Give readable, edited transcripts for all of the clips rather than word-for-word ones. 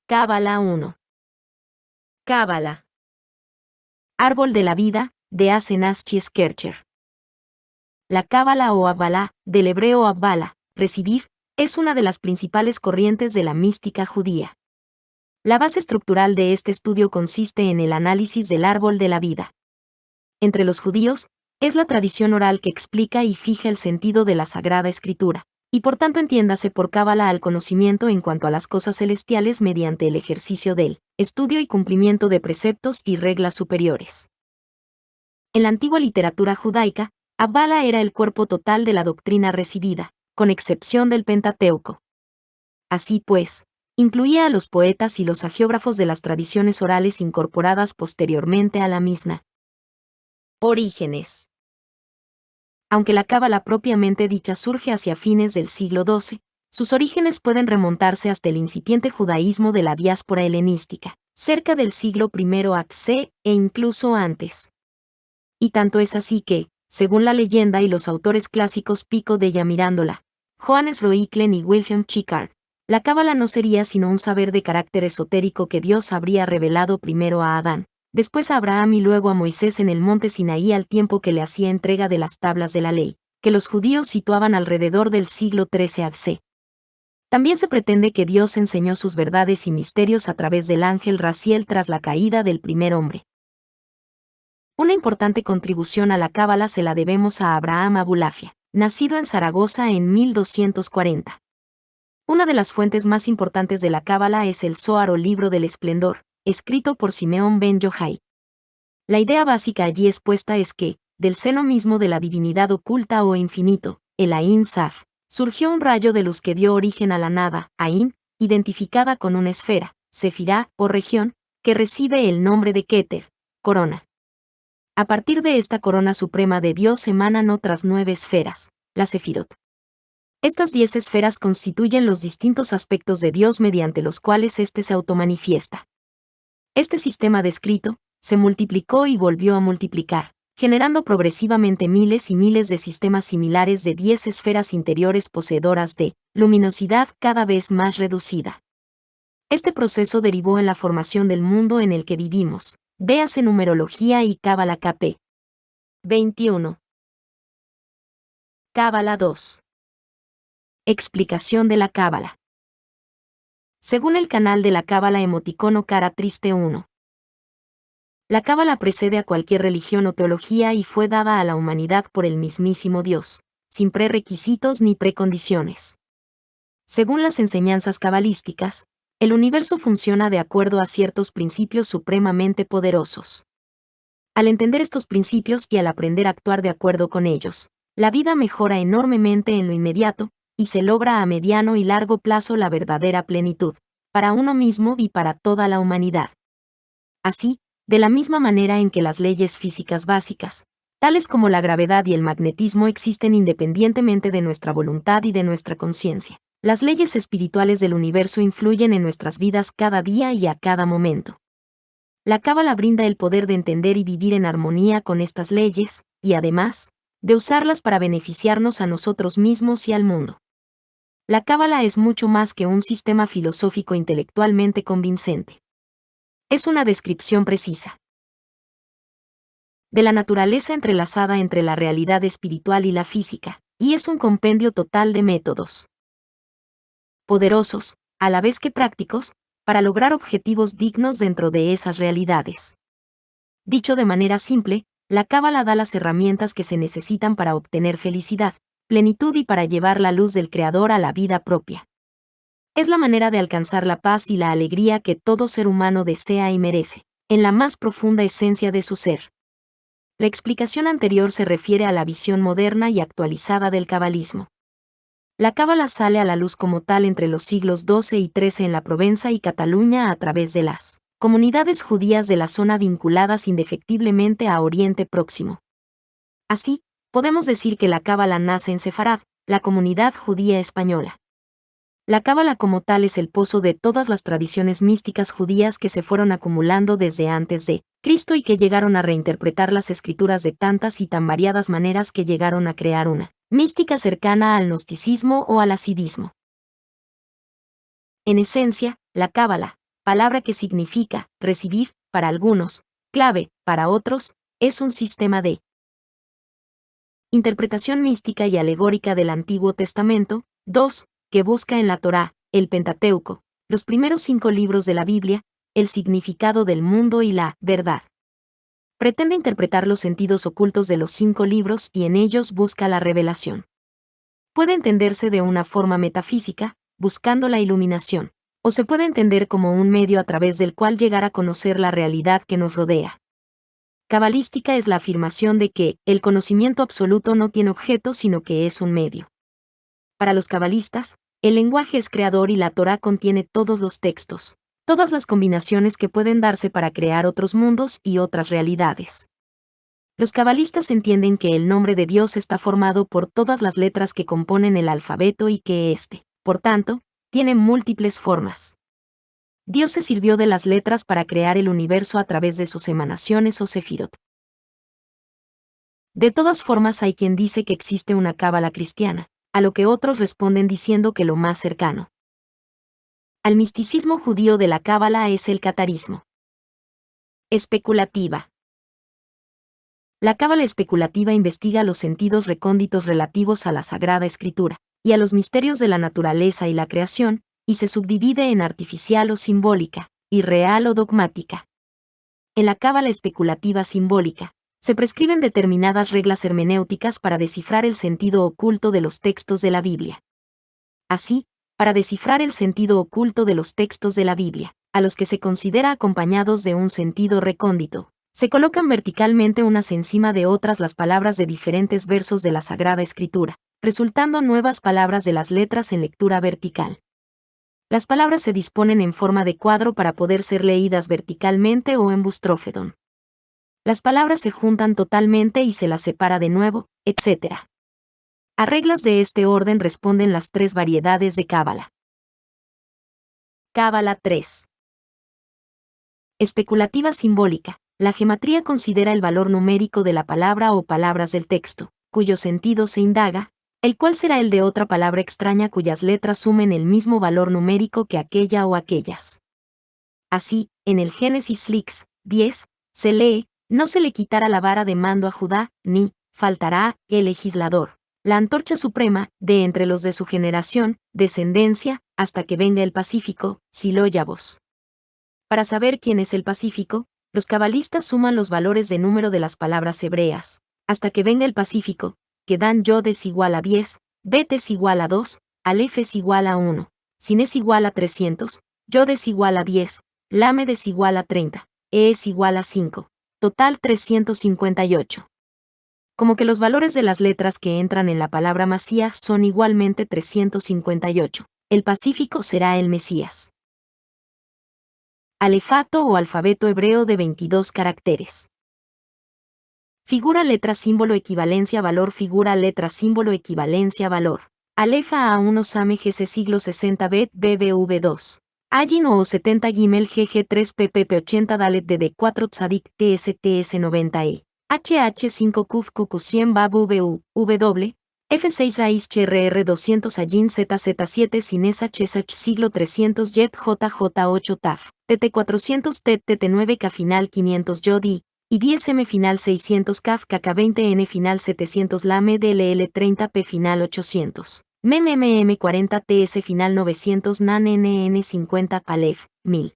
Cábala 1. Cábala. Árbol de la vida, de Asenaschies Kercher. La cábala o abbalá, del hebreo abbala, recibir, es una de las principales corrientes de la mística judía. La base estructural de este estudio consiste en el análisis del árbol de la vida. Entre los judíos, es la tradición oral que explica y fija el sentido de la Sagrada Escritura, y por tanto entiéndase por cábala al conocimiento en cuanto a las cosas celestiales mediante el ejercicio del estudio y cumplimiento de preceptos y reglas superiores. En la antigua literatura judaica, Abbala era el cuerpo total de la doctrina recibida, con excepción del Pentateuco. Así pues, incluía a los poetas y los hagiógrafos de las tradiciones orales incorporadas posteriormente a la misma. Orígenes. Aunque la cábala propiamente dicha surge hacia fines del siglo XII, sus orígenes pueden remontarse hasta el incipiente judaísmo de la diáspora helenística, cerca del siglo I a.C. e incluso antes. Y tanto es así que, según la leyenda y los autores clásicos Pico della Mirandola, Johannes Reuchlin y Wilhelm Schickard, la cábala no sería sino un saber de carácter esotérico que Dios habría revelado primero a Adán, después a Abraham y luego a Moisés en el monte Sinaí al tiempo que le hacía entrega de las tablas de la ley, que los judíos situaban alrededor del siglo XIII a.C. También se pretende que Dios enseñó sus verdades y misterios a través del ángel Raziel tras la caída del primer hombre. Una importante contribución a la cábala se la debemos a Abraham Abulafia, nacido en Zaragoza en 1240. Una de las fuentes más importantes de la cábala es el Zohar o Libro del Esplendor, escrito por Simeón ben Yohai. La idea básica allí expuesta es que, del seno mismo de la divinidad oculta o infinito, el Ain Saf, surgió un rayo de luz que dio origen a la nada, Ain, identificada con una esfera, Sefirá o región, que recibe el nombre de Keter, corona. A partir de esta corona suprema de Dios emanan otras 9 esferas, las Sefirot. Estas 10 esferas constituyen los distintos aspectos de Dios mediante los cuales éste se automanifiesta. Este sistema descrito, se multiplicó y volvió a multiplicar, generando progresivamente miles y miles de sistemas similares de 10 esferas interiores poseedoras de luminosidad cada vez más reducida. Este proceso derivó en la formación del mundo en el que vivimos. Véase numerología y cábala KP. 21. Cábala 2. Explicación de la cábala. Según el canal de la cábala emoticono cara triste 1. La cábala precede a cualquier religión o teología y fue dada a la humanidad por el mismísimo Dios, sin prerequisitos ni precondiciones. Según las enseñanzas cabalísticas, el universo funciona de acuerdo a ciertos principios supremamente poderosos. Al entender estos principios y al aprender a actuar de acuerdo con ellos, la vida mejora enormemente en lo inmediato, y se logra a mediano y largo plazo la verdadera plenitud, para uno mismo y para toda la humanidad. Así, de la misma manera en que las leyes físicas básicas, tales como la gravedad y el magnetismo existen independientemente de nuestra voluntad y de nuestra conciencia, las leyes espirituales del universo influyen en nuestras vidas cada día y a cada momento. La cábala brinda el poder de entender y vivir en armonía con estas leyes, y además, de usarlas para beneficiarnos a nosotros mismos y al mundo. La cábala es mucho más que un sistema filosófico intelectualmente convincente. Es una descripción precisa de la naturaleza entrelazada entre la realidad espiritual y la física, y es un compendio total de métodos poderosos, a la vez que prácticos, para lograr objetivos dignos dentro de esas realidades. Dicho de manera simple, la cábala da las herramientas que se necesitan para obtener felicidad, plenitud y para llevar la luz del Creador a la vida propia. Es la manera de alcanzar la paz y la alegría que todo ser humano desea y merece, en la más profunda esencia de su ser. La explicación anterior se refiere a la visión moderna y actualizada del cabalismo. La cábala sale a la luz como tal entre los siglos XII y XIII en la Provenza y Cataluña a través de las comunidades judías de la zona vinculadas indefectiblemente a Oriente Próximo. Así, podemos decir que la cábala nace en Sefarad, la comunidad judía española. La cábala como tal es el pozo de todas las tradiciones místicas judías que se fueron acumulando desde antes de Cristo y que llegaron a reinterpretar las escrituras de tantas y tan variadas maneras que llegaron a crear una mística cercana al gnosticismo o al hasidismo. En esencia, la cábala, palabra que significa recibir, para algunos, clave, para otros, es un sistema de interpretación mística y alegórica del Antiguo Testamento. 2. Que busca en la Torá, el Pentateuco, los primeros 5 libros de la Biblia, el significado del mundo y la verdad. Pretende interpretar los sentidos ocultos de los 5 libros y en ellos busca la revelación. Puede entenderse de una forma metafísica, buscando la iluminación, o se puede entender como un medio a través del cual llegar a conocer la realidad que nos rodea. Cabalística es la afirmación de que el conocimiento absoluto no tiene objeto sino que es un medio. Para los cabalistas, el lenguaje es creador y la Torá contiene todos los textos, todas las combinaciones que pueden darse para crear otros mundos y otras realidades. Los cabalistas entienden que el nombre de Dios está formado por todas las letras que componen el alfabeto y que éste, por tanto, tiene múltiples formas. Dios se sirvió de las letras para crear el universo a través de sus emanaciones o sefirot. De todas formas hay quien dice que existe una cábala cristiana, a lo que otros responden diciendo que lo más cercano al misticismo judío de la cábala es el catarismo. Especulativa. La cábala especulativa investiga los sentidos recónditos relativos a la Sagrada Escritura, y a los misterios de la naturaleza y la creación, y se subdivide en artificial o simbólica, irreal o dogmática. En la cábala especulativa simbólica, se prescriben determinadas reglas hermenéuticas para descifrar el sentido oculto de los textos de la Biblia. Así, para descifrar el sentido oculto de los textos de la Biblia, a los que se considera acompañados de un sentido recóndito, se colocan verticalmente unas encima de otras las palabras de diferentes versos de la Sagrada Escritura, resultando nuevas palabras de las letras en lectura vertical. Las palabras se disponen en forma de cuadro para poder ser leídas verticalmente o en bustrófedon. Las palabras se juntan totalmente y se las separa de nuevo, etc. A reglas de este orden responden las 3 variedades de cábala. Cábala 3. Especulativa simbólica. La gematría considera el valor numérico de la palabra o palabras del texto, cuyo sentido se indaga, el cual será el de otra palabra extraña cuyas letras sumen el mismo valor numérico que aquella o aquellas. Así, en el Génesis 10, se lee, no se le quitará la vara de mando a Judá, ni faltará el legislador, la antorcha suprema, de entre los de su generación, descendencia, hasta que venga el pacífico, Silóyabos. Para saber quién es el pacífico, los cabalistas suman los valores de número de las palabras hebreas, hasta que venga el pacífico, que dan Yod es igual a 10, Bet es igual a 2, Alef es igual a 1, Sin es igual a 300, Yod es igual a 10, Lamed es igual a 30, E es igual a 5, total 358. Como que los valores de las letras que entran en la palabra Masías son igualmente 358, el pacífico será el Mesías. Alefato o alfabeto hebreo de 22 caracteres. Figura letra símbolo equivalencia valor figura letra símbolo equivalencia valor. Alefa A1 Same GC siglo 60 Bet BBV2. Ayin o 70 Gimel GG3 PPP 80 Dalet DD4 Tzadik TSTS 90E. HH5 Kuf Kuku 100 Babu VU, W. F6 Raíz CRR 200 Ayin ZZ7 Sines HSH siglo 300 Jet JJ8 TAF. TT400 TT9 K final 500 Yodi. Y 10M final 600 CAF KK20N final 700 LAME DLL 30P final 800. MEMMM 40 TS final 900 NAN NN 50 Alef, 1000.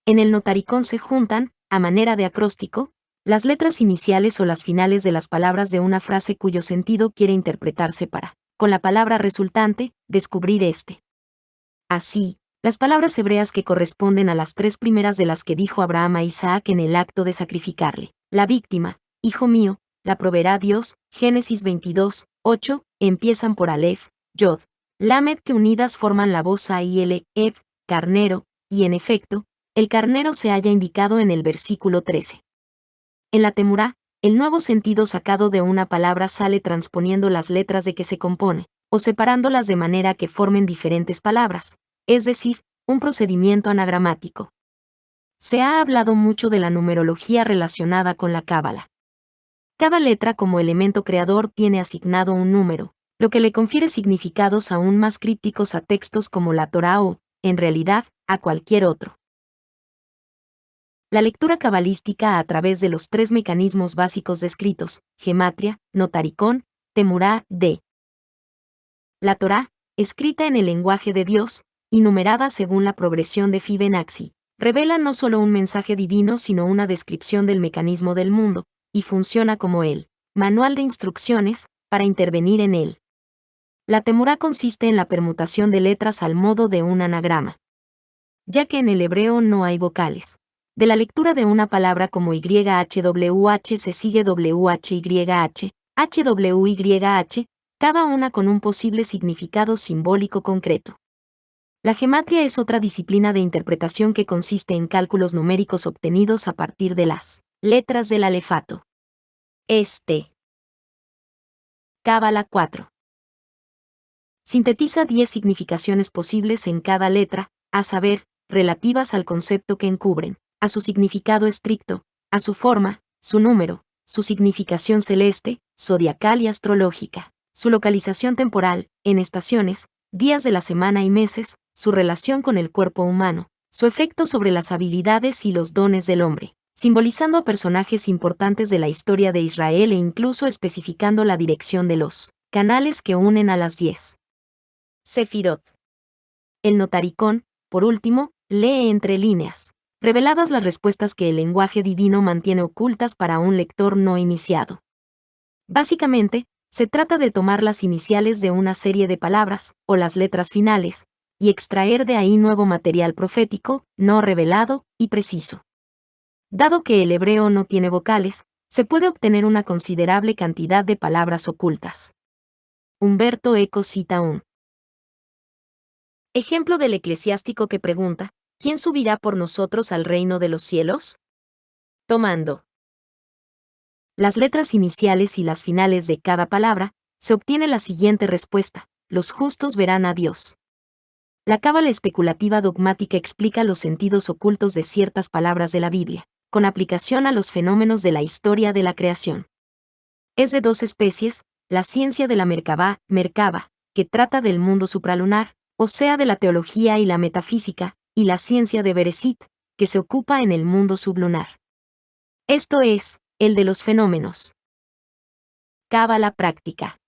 En el notaricón se juntan, a manera de acróstico, las letras iniciales o las finales de las palabras de una frase cuyo sentido quiere interpretarse para, con la palabra resultante, descubrir este. Así, las palabras hebreas que corresponden a las 3 primeras de las que dijo Abraham a Isaac en el acto de sacrificarle, la víctima, hijo mío, la proveerá Dios, Génesis 22, 8, empiezan por Alef, Yod, Lamed que unidas forman la voz AIL, Ev, carnero, y en efecto, el carnero se halla indicado en el versículo 13. En la Temurá, el nuevo sentido sacado de una palabra sale transponiendo las letras de que se compone, o separándolas de manera que formen diferentes palabras, es decir, un procedimiento anagramático. Se ha hablado mucho de la numerología relacionada con la cábala. Cada letra como elemento creador tiene asignado un número, lo que le confiere significados aún más crípticos a textos como la Torá o, en realidad, a cualquier otro. La lectura cabalística a través de los 3 mecanismos básicos descritos, gematria, notaricón, temurá, de. La Torá, escrita en el lenguaje de Dios, y numerada según la progresión de Fibonacci, revela no solo un mensaje divino sino una descripción del mecanismo del mundo, y funciona como el manual de instrucciones para intervenir en él. La temurá consiste en la permutación de letras al modo de un anagrama. Ya que en el hebreo no hay vocales, de la lectura de una palabra como YHWH se sigue WHYH, HWYH, cada una con un posible significado simbólico concreto. La gematria es otra disciplina de interpretación que consiste en cálculos numéricos obtenidos a partir de las letras del alefato. Cábala 4. Sintetiza 10 significaciones posibles en cada letra, a saber, relativas al concepto que encubren, a su significado estricto, a su forma, su número, su significación celeste, zodiacal y astrológica, su localización temporal, en estaciones, días de la semana y meses, su relación con el cuerpo humano, su efecto sobre las habilidades y los dones del hombre, simbolizando a personajes importantes de la historia de Israel e incluso especificando la dirección de los canales que unen a las 10. Sefirot. El notaricón, por último, lee entre líneas, reveladas las respuestas que el lenguaje divino mantiene ocultas para un lector no iniciado. Básicamente, se trata de tomar las iniciales de una serie de palabras, o las letras finales, y extraer de ahí nuevo material profético, no revelado, y preciso. Dado que el hebreo no tiene vocales, se puede obtener una considerable cantidad de palabras ocultas. Humberto Eco cita un ejemplo del eclesiástico que pregunta, ¿quién subirá por nosotros al reino de los cielos? Tomando las letras iniciales y las finales de cada palabra, se obtiene la siguiente respuesta: los justos verán a Dios. La cábala especulativa dogmática explica los sentidos ocultos de ciertas palabras de la Biblia, con aplicación a los fenómenos de la historia de la creación. Es de 2 especies, la ciencia de la Merkabá, que trata del mundo supralunar, o sea de la teología y la metafísica, y la ciencia de Bereshit, que se ocupa en el mundo sublunar. Esto es, el de los fenómenos. Cábala práctica.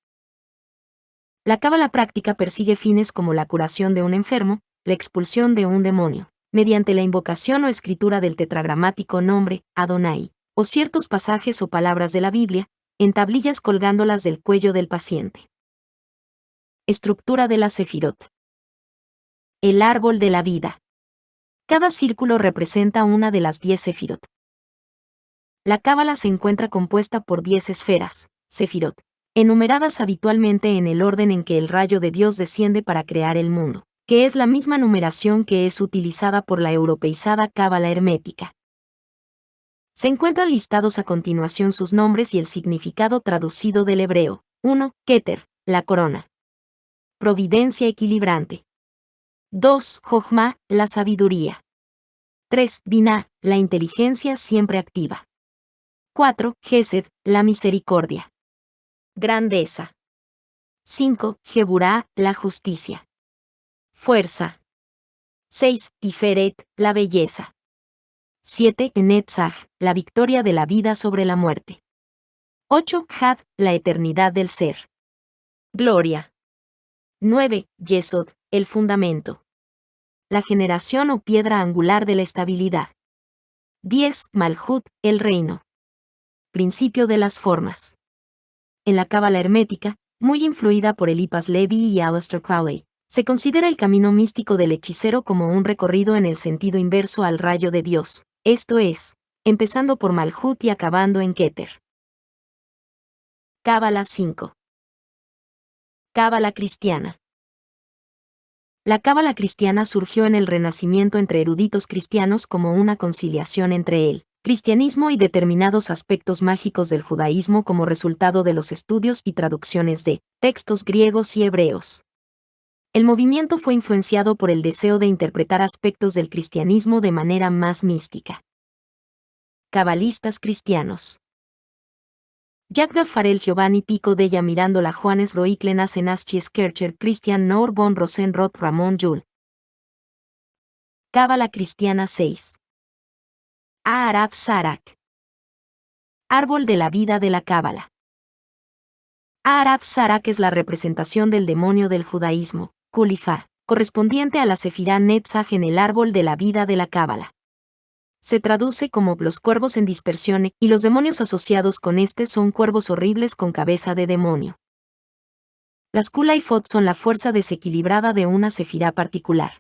La cábala práctica persigue fines como la curación de un enfermo, la expulsión de un demonio, mediante la invocación o escritura del tetragramático nombre, Adonai, o ciertos pasajes o palabras de la Biblia, en tablillas colgándolas del cuello del paciente. Estructura de la Sefirot. El árbol de la vida. Cada círculo representa una de las 10 Sefirot. La cábala se encuentra compuesta por 10 esferas, Sefirot, enumeradas habitualmente en el orden en que el rayo de Dios desciende para crear el mundo, que es la misma numeración que es utilizada por la europeizada cábala hermética. Se encuentran listados a continuación sus nombres y el significado traducido del hebreo. 1. Keter, la corona. Providencia equilibrante. 2. Jochma, la sabiduría. 3. Binah, la inteligencia siempre activa. 4. Gesed, la misericordia. Grandeza. 5. Geburá, la justicia. Fuerza. 6. Tiferet, la belleza. 7. Netzach, la victoria de la vida sobre la muerte. 8. Had, la eternidad del ser. Gloria. 9. Yesod, el fundamento. La generación o piedra angular de la estabilidad. 10. Malhut, el reino. Principio de las formas. En la cábala hermética, muy influida por Eliphas Levi y Aleister Crowley, se considera el camino místico del hechicero como un recorrido en el sentido inverso al rayo de Dios, esto es, empezando por Malhut y acabando en Keter. Cábala 5. Cábala cristiana. La cábala cristiana surgió en el Renacimiento entre eruditos cristianos como una conciliación entre el cristianismo y determinados aspectos mágicos del judaísmo como resultado de los estudios y traducciones de textos griegos y hebreos. El movimiento fue influenciado por el deseo de interpretar aspectos del cristianismo de manera más mística. Cabalistas cristianos. Jacques Farel Giovanni Pico della Mirandola Johannes Roiklenas Enaschies Kircher Christian Noor von Rosenroth Ramón Jules Cábala cristiana 6. Aharab Sarak. Árbol de la vida de la Cábala. Aharab Sarak es la representación del demonio del judaísmo, Kulifá, correspondiente a la Sefirá Netzach en el árbol de la vida de la Cábala. Se traduce como los cuervos en dispersión y los demonios asociados con este son cuervos horribles con cabeza de demonio. Las Kulaifot son la fuerza desequilibrada de una Sefirá particular.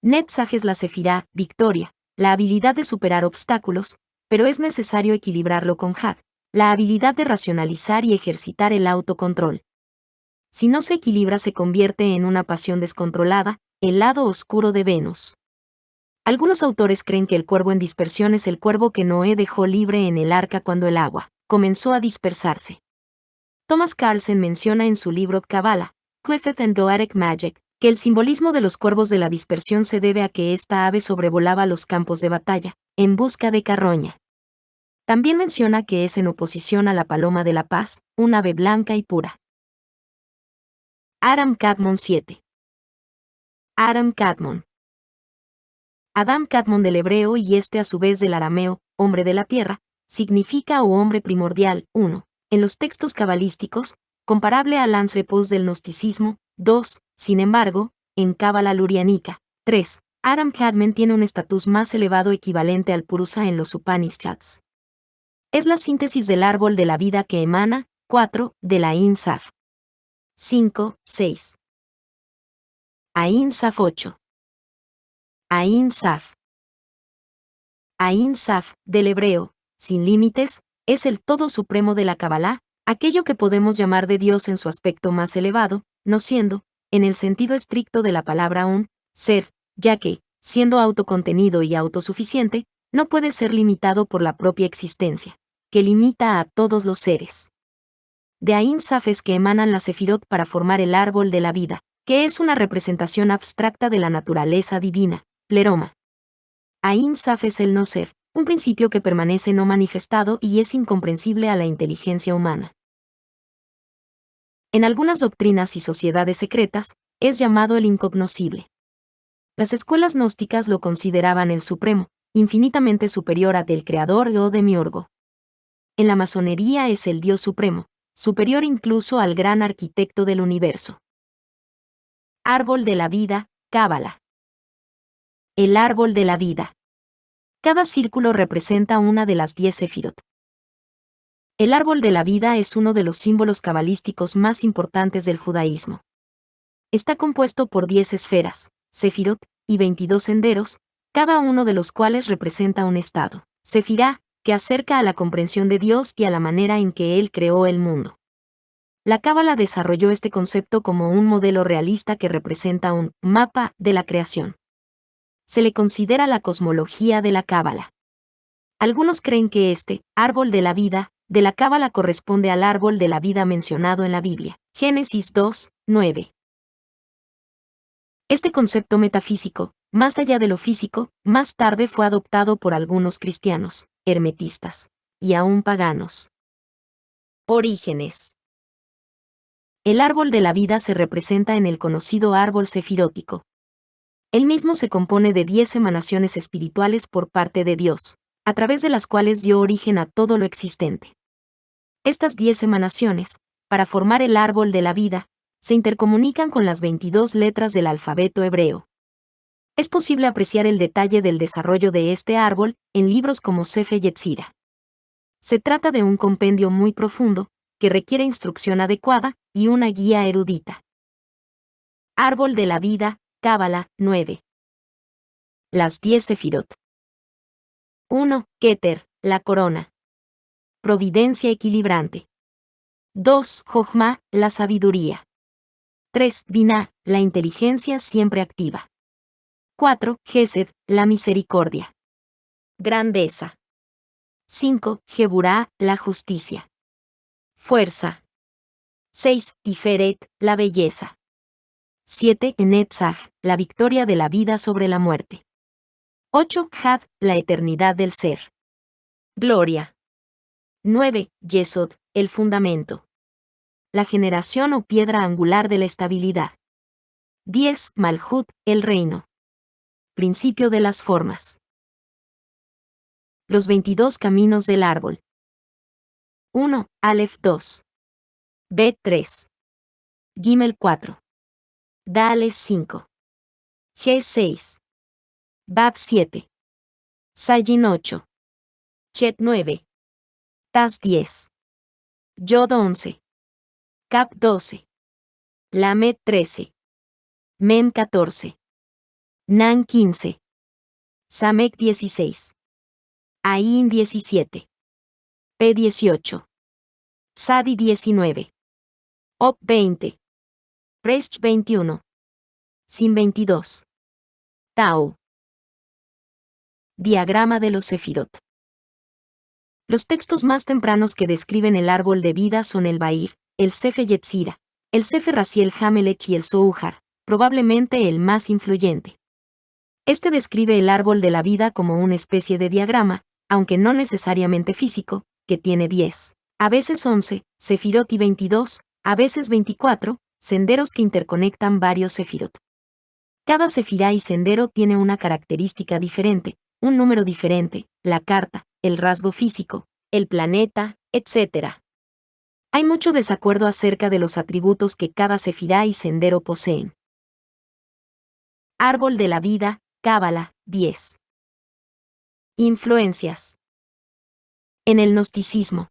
Netzach es la Sefirá, victoria, la habilidad de superar obstáculos, pero es necesario equilibrarlo con Had, la habilidad de racionalizar y ejercitar el autocontrol. Si no se equilibra se convierte en una pasión descontrolada, el lado oscuro de Venus. Algunos autores creen que el cuervo en dispersión es el cuervo que Noé dejó libre en el arca cuando el agua comenzó a dispersarse. Thomas Carlsen menciona en su libro Kabbalah, Qefet and Goetic Magic, que el simbolismo de los cuervos de la dispersión se debe a que esta ave sobrevolaba los campos de batalla, en busca de carroña. También menciona que es en oposición a la paloma de la paz, un ave blanca y pura. Aram Kadmon 7. Aram Kadmon. Adam Kadmon del hebreo y este a su vez del arameo, hombre de la tierra, significa o hombre primordial, 1. En los textos cabalísticos, comparable al Ansrepos del gnosticismo, 2. Sin embargo, en Cábala lurianica, 3. Aram Kadmon tiene un estatus más elevado equivalente al Purusa en los Upanishads. Es la síntesis del árbol de la vida que emana, 4. De la Ain Saf. 5, 6. Ain Saf 8. Ain Saf. Ain Saf, del hebreo, sin límites, es el todo supremo de la Kabbalah, aquello que podemos llamar de Dios en su aspecto más elevado, no siendo, en el sentido estricto de la palabra un ser, ya que, siendo autocontenido y autosuficiente, no puede ser limitado por la propia existencia, que limita a todos los seres. De Ain Saf es que emanan las sefirot para formar el árbol de la vida, que es una representación abstracta de la naturaleza divina, pleroma. Ain Saf es el no ser, un principio que permanece no manifestado y es incomprensible a la inteligencia humana. En algunas doctrinas y sociedades secretas, es llamado el incognoscible. Las escuelas gnósticas lo consideraban el supremo, infinitamente superior a del creador o demiurgo. En la masonería es el Dios supremo, superior incluso al gran arquitecto del universo. Árbol de la vida, Cábala. El árbol de la vida. Cada círculo representa una de las 10 sefirot. El árbol de la vida es uno de los símbolos cabalísticos más importantes del judaísmo. Está compuesto por 10 esferas, sefirot, y 22 senderos, cada uno de los cuales representa un estado, sefirá, que acerca a la comprensión de Dios y a la manera en que Él creó el mundo. La Cábala desarrolló este concepto como un modelo realista que representa un mapa de la creación. Se le considera la cosmología de la Cábala. Algunos creen que este árbol de la vida de la Cábala corresponde al árbol de la vida mencionado en la Biblia, Génesis 2, 9. Este concepto metafísico, más allá de lo físico, más tarde fue adoptado por algunos cristianos, hermetistas, y aún paganos. Orígenes. El árbol de la vida se representa en el conocido árbol sefirótico. El mismo se compone de 10 emanaciones espirituales por parte de Dios, a través de las cuales dio origen a todo lo existente. Estas 10 emanaciones, para formar el árbol de la vida, se intercomunican con las 22 letras del alfabeto hebreo. Es posible apreciar el detalle del desarrollo de este árbol en libros como Sefer Yetzirah. Se trata de un compendio muy profundo, que requiere instrucción adecuada y una guía erudita. Árbol de la vida, Cábala, 9. Las 10 sefirot. 1. Keter, la corona. Providencia equilibrante. 2. Jochma, la sabiduría. 3. Binah, la inteligencia siempre activa. 4. Gesed, la misericordia. Grandeza. 5. Geburá, la justicia. Fuerza. 6. Tiferet, la belleza. 7. Netzach, la victoria de la vida sobre la muerte. 8. Had, la eternidad del ser. Gloria. 9. Yesod, el fundamento. La generación o piedra angular de la estabilidad. 10. Malhut, el reino. Principio de las formas. Los 22 caminos del árbol. 1. Aleph 2. Bet 3. Gimel 4. Dales 5. G 6. Bab 7. Sayin 8. Chet 9. Tas 10. Yod 11. Cap 12. Lamed 13. Mem 14. Nan 15. Samek 16. Ain 17. P 18. Sadi 19. Op 20. Resh 21. Sin 22. Tau. Diagrama de los Sefirot. Los textos más tempranos que describen el árbol de vida son el Bahir, el Sefer Yetzira, el Sefer Raziel Hamelech y el Zohar, probablemente el más influyente. Este describe el árbol de la vida como una especie de diagrama, aunque no necesariamente físico, que tiene 10, a veces 11, Sefirot y 22, a veces 24, senderos que interconectan varios Sefirot. Cada sefirá y sendero tiene una característica diferente, un número diferente, la carta, el rasgo físico, el planeta, etc. Hay mucho desacuerdo acerca de los atributos que cada sefirá y sendero poseen. Árbol de la vida, Cábala, 10. Influencias. En el gnosticismo.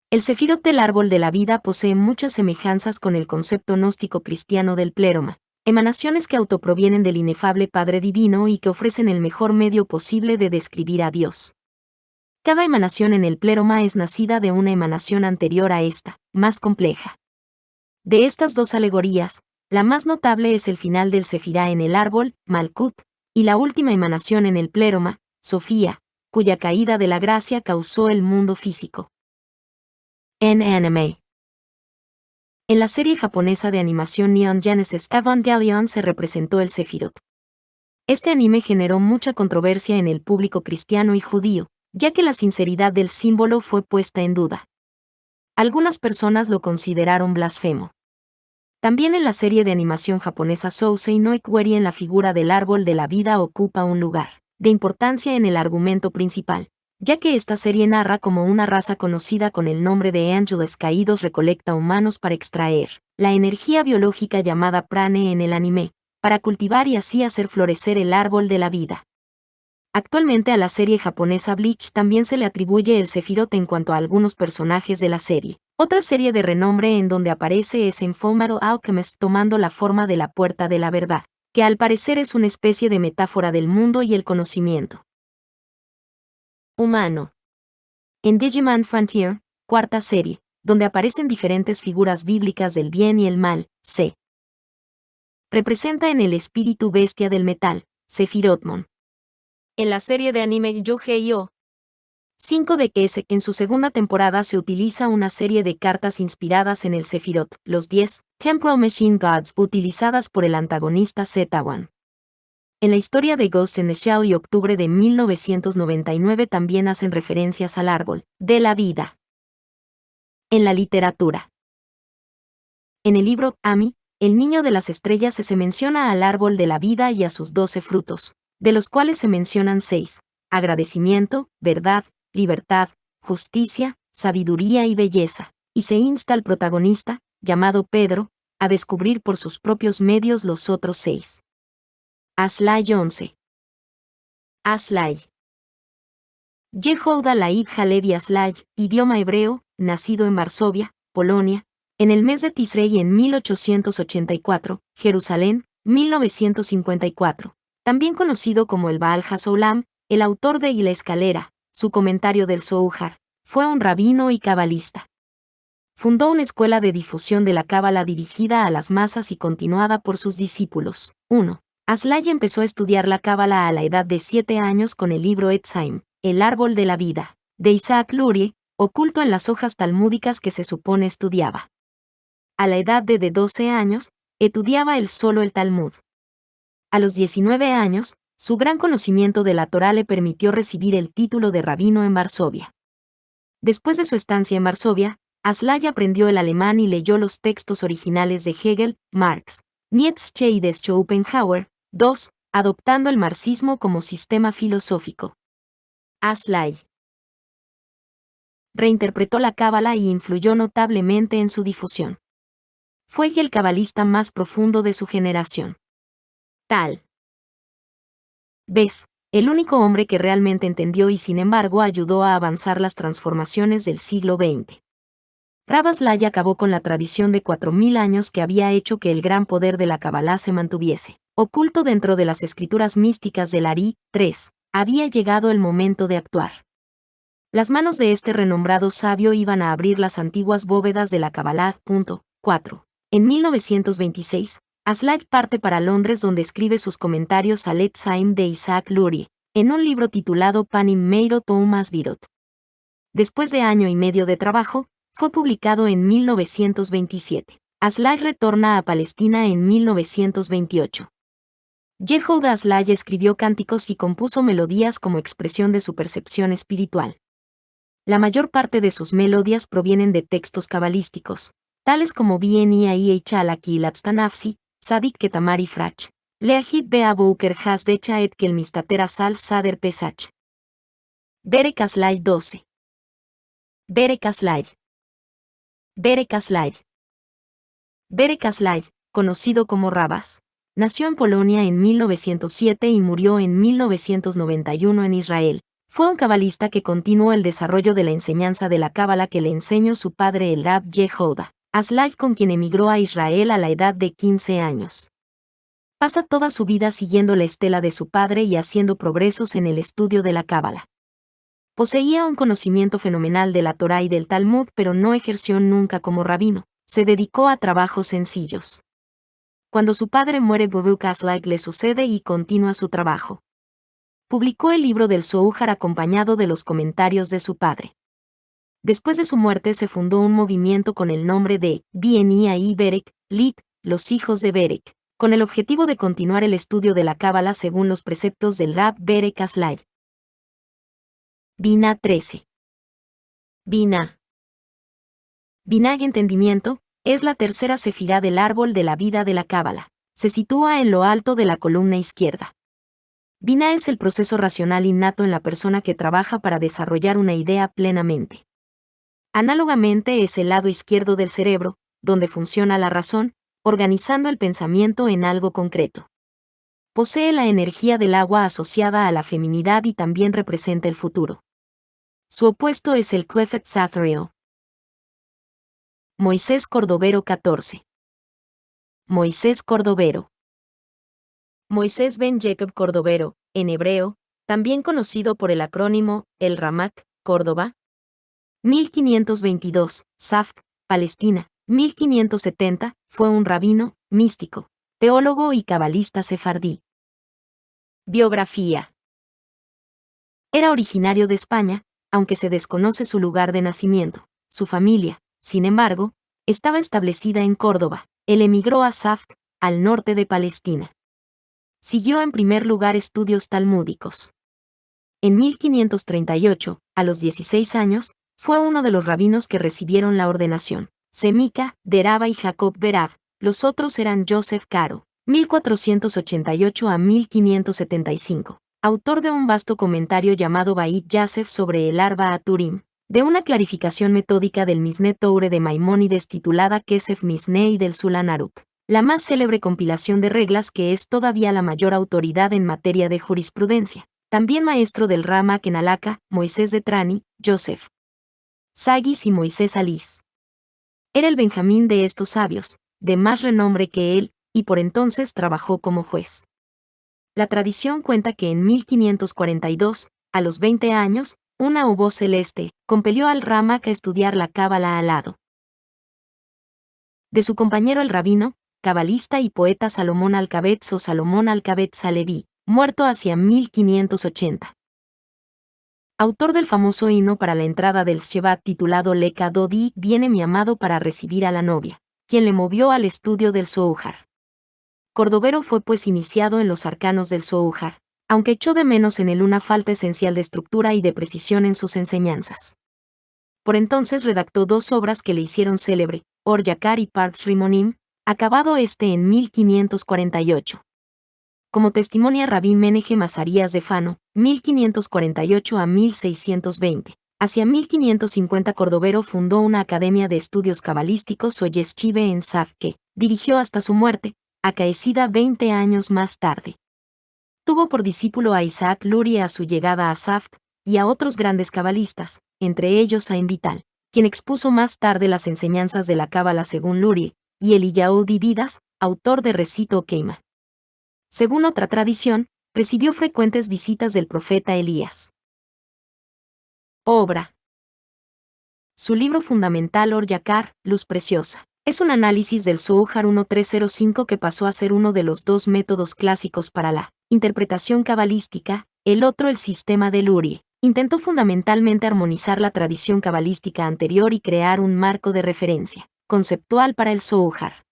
El sefirot del árbol de la vida posee muchas semejanzas con el concepto gnóstico cristiano del pléroma, emanaciones que autoprovienen del inefable Padre Divino y que ofrecen el mejor medio posible de describir a Dios. Cada emanación en el pléroma es nacida de una emanación anterior a esta, más compleja. De estas dos alegorías, la más notable es el final del sefirá en el árbol, Malkut, y la última emanación en el pléroma, Sofía, cuya caída de la gracia causó el mundo físico. En anime. En la serie japonesa de animación Neon Genesis Evangelion se representó el Sefirot. Este anime generó mucha controversia en el público cristiano y judío, ya que la sinceridad del símbolo fue puesta en duda. Algunas personas lo consideraron blasfemo. También en la serie de animación japonesa Sousei no Ikweri en la figura del árbol de la vida ocupa un lugar de importancia en el argumento principal, ya que esta serie narra cómo una raza conocida con el nombre de ángeles caídos recolecta humanos para extraer la energía biológica llamada prane en el anime, para cultivar y así hacer florecer el árbol de la vida. Actualmente a la serie japonesa Bleach también se le atribuye el Sefirot en cuanto a algunos personajes de la serie. Otra serie de renombre en donde aparece es en Fullmetal Alchemist tomando la forma de la Puerta de la Verdad, que al parecer es una especie de metáfora del mundo y el conocimiento humano. En Digimon Frontier, cuarta serie, donde aparecen diferentes figuras bíblicas del bien y el mal, se representa en el espíritu bestia del metal, Sefirotmon. En la serie de anime Yu-Gi-Oh! 5 de Kese, en su segunda temporada se utiliza una serie de cartas inspiradas en el Sefirot, los 10, Temporal Machine Gods, utilizadas por el antagonista Z1. En la historia de Ghost in the Shell y octubre de 1999 también hacen referencias al árbol de la vida. En la literatura. En el libro Ami, el niño de las estrellas se menciona al árbol de la vida y a sus 12 frutos, de los cuales se mencionan 6, agradecimiento, verdad, libertad, justicia, sabiduría y belleza, y se insta al protagonista, llamado Pedro, a descubrir por sus propios medios los otros 6. Aslay 11. Aslay. Yehuda Laib Halevi Aslay, idioma hebreo, nacido en Varsovia, Polonia, en el mes de Tisrei en 1884, Jerusalén, 1954. También conocido como el Baal HaSolam, el autor de Y la escalera, su comentario del Zohar, fue un rabino y cabalista. Fundó una escuela de difusión de la cábala dirigida a las masas y continuada por sus discípulos. 1. Aslay empezó a estudiar la cábala a la edad de 7 años con el libro Etzaim, el árbol de la vida, de Isaac Lurie, oculto en las hojas talmúdicas que se supone estudiaba. A la edad de 12 años, estudiaba él solo el Talmud. A los 19 años, su gran conocimiento de la Torá le permitió recibir el título de rabino en Varsovia. Después de su estancia en Varsovia, Aslay aprendió el alemán y leyó los textos originales de Hegel, Marx, Nietzsche y de Schopenhauer. 2. adoptando el marxismo como sistema filosófico. Aslay reinterpretó la cábala y influyó notablemente en su difusión. Fue el cabalista más profundo de su generación. Tal vez, el único hombre que realmente entendió y sin embargo ayudó a avanzar las transformaciones del siglo XX. Rav Aslay acabó con la tradición de 4000 años que había hecho que el gran poder de la cábala se mantuviese oculto dentro de las escrituras místicas del Ari. 3. Había llegado el momento de actuar. Las manos de este renombrado sabio iban a abrir las antiguas bóvedas de la cábala. 4. En 1926, Aslay parte para Londres donde escribe sus comentarios al Etzaim de Isaac Lurie, en un libro titulado Panim Meirot Masvirot. Después de año y medio de trabajo, fue publicado en 1927. Aslay retorna a Palestina en 1928. Yehuda Aslay escribió cánticos y compuso melodías como expresión de su percepción espiritual. La mayor parte de sus melodías provienen de textos cabalísticos, tales como Bni Chalaki Latstanafsi, Sadik Ketamari Frach, Leahid Beabu Uker Has de Chaet Kel Mistater Asal Sader Pesach. Berek Aslay 12. Berek Aslay. Berek Aslay. Berek Aslay, conocido como Rabas, nació en Polonia en 1907 y murió en 1991 en Israel. Fue un cabalista que continuó el desarrollo de la enseñanza de la cábala que le enseñó su padre el Rab Yehuda Aslay, con quien emigró a Israel a la edad de 15 años. Pasa toda su vida siguiendo la estela de su padre y haciendo progresos en el estudio de la cábala. Poseía un conocimiento fenomenal de la Torá y del Talmud, pero no ejerció nunca como rabino. Se dedicó a trabajos sencillos. Cuando su padre muere, Baruch Aslay le sucede y continúa su trabajo. Publicó el libro del Zohar acompañado de los comentarios de su padre. Después de su muerte se fundó un movimiento con el nombre de Bni Berek, Lit, los hijos de Berek, con el objetivo de continuar el estudio de la cábala según los preceptos del Rab Berek Aslay. Binah 13. Binah. Binah, entendimiento, es la tercera sefirá del árbol de la vida de la cábala. Se sitúa en lo alto de la columna izquierda. Binah es el proceso racional innato en la persona que trabaja para desarrollar una idea plenamente. Análogamente es el lado izquierdo del cerebro, donde funciona la razón, organizando el pensamiento en algo concreto. Posee la energía del agua asociada a la feminidad y también representa el futuro. Su opuesto es el Clefet Sathriel. Moisés Cordovero 14. Moisés Cordovero. Moisés ben Jacob Cordovero, en hebreo, también conocido por el acrónimo, el Ramak, Córdoba. 1522, Safed, Palestina. 1570, fue un rabino, místico, teólogo y cabalista sefardí. Biografía. Era originario de España, aunque se desconoce su lugar de nacimiento. Su familia, sin embargo, estaba establecida en Córdoba. Él emigró a Safed, al norte de Palestina. Siguió en primer lugar estudios talmúdicos. En 1538, a los 16 años, fue uno de los rabinos que recibieron la ordenación. Semika, Deraba y Jacob Berab, los otros eran Joseph Caro, 1488 a 1575, autor de un vasto comentario llamado Bait Yasef sobre el Arba Aturim, de una clarificación metódica del Misné Toure de Maimónides titulada Kesef Misné y del Sulan Aruch, la más célebre compilación de reglas que es todavía la mayor autoridad en materia de jurisprudencia. También maestro del Ramak en Alaka, Moisés de Trani, Joseph Sagis y Moisés Alís. Era el Benjamín de estos sabios, de más renombre que él, y por entonces trabajó como juez. La tradición cuenta que en 1542, a los 20 años, una voz celeste compelió al Ramak a estudiar la cábala al lado de su compañero el rabino, cabalista y poeta Salomón Alcabetz o Salomón Alcabetz Aleví, muerto hacia 1580. Autor del famoso himno para la entrada del Shevat titulado Leka Dodi, viene mi amado para recibir a la novia, quien le movió al estudio del Zohar. Cordovero fue pues iniciado en los arcanos del Zohar, aunque echó de menos en él una falta esencial de estructura y de precisión en sus enseñanzas. Por entonces redactó dos obras que le hicieron célebre, Or Yakar y Parts Rimonim, acabado este en 1548. como testimonia Rabí Menehem Azarías de Fano, 1548 a 1620. Hacia 1550 Cordovero fundó una academia de estudios cabalísticos o yeshive en Saf que dirigió hasta su muerte, acaecida 20 años más tarde. Tuvo por discípulo a Isaac Lurie a su llegada a Saft, y a otros grandes cabalistas, entre ellos a Vital, quien expuso más tarde las enseñanzas de la cábala según Lurie, y Eliyahu Dividas, autor de Recito Keima. Según otra tradición, recibió frecuentes visitas del profeta Elías. Obra. Su libro fundamental Or Yakar, Luz Preciosa, es un análisis del Zohar 1305 que pasó a ser uno de los dos métodos clásicos para la interpretación cabalística, el otro el sistema de Lurie. Intentó fundamentalmente armonizar la tradición cabalística anterior y crear un marco de referencia conceptual para el Zohar.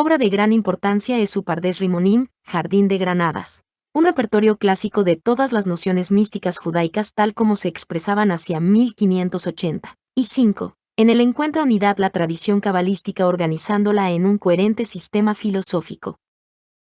Obra de gran importancia es su Pardes Rimonim, Jardín de Granadas, un repertorio clásico de todas las nociones místicas judaicas tal como se expresaban hacia 1585. En él encuentra unidad la tradición cabalística organizándola en un coherente sistema filosófico.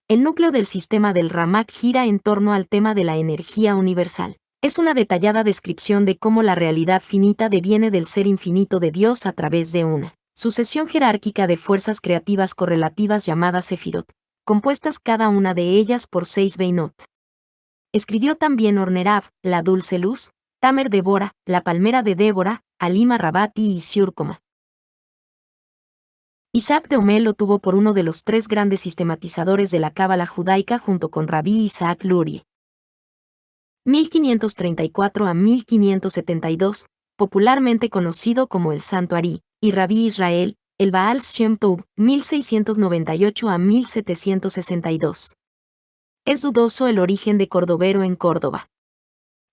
El núcleo del sistema del Ramak gira en torno al tema de la energía universal. Es una detallada descripción de cómo la realidad finita deviene del ser infinito de Dios a través de una sucesión jerárquica de fuerzas creativas correlativas llamadas Sefirot, compuestas cada una de ellas por 6 Beinot. Escribió también Ornerab, la dulce luz, Tamer Débora, la palmera de Débora, Alima Rabati y Siurcoma. Isaac de Omel lo tuvo por uno de los 3 grandes sistematizadores de la cábala judaica junto con Rabí Isaac Lurie. 1534 a 1572, popularmente conocido como el Santo Ari, y Rabí Israel, el Baal Shem Tov, 1698 a 1762. Es dudoso el origen de Cordovero en Córdoba.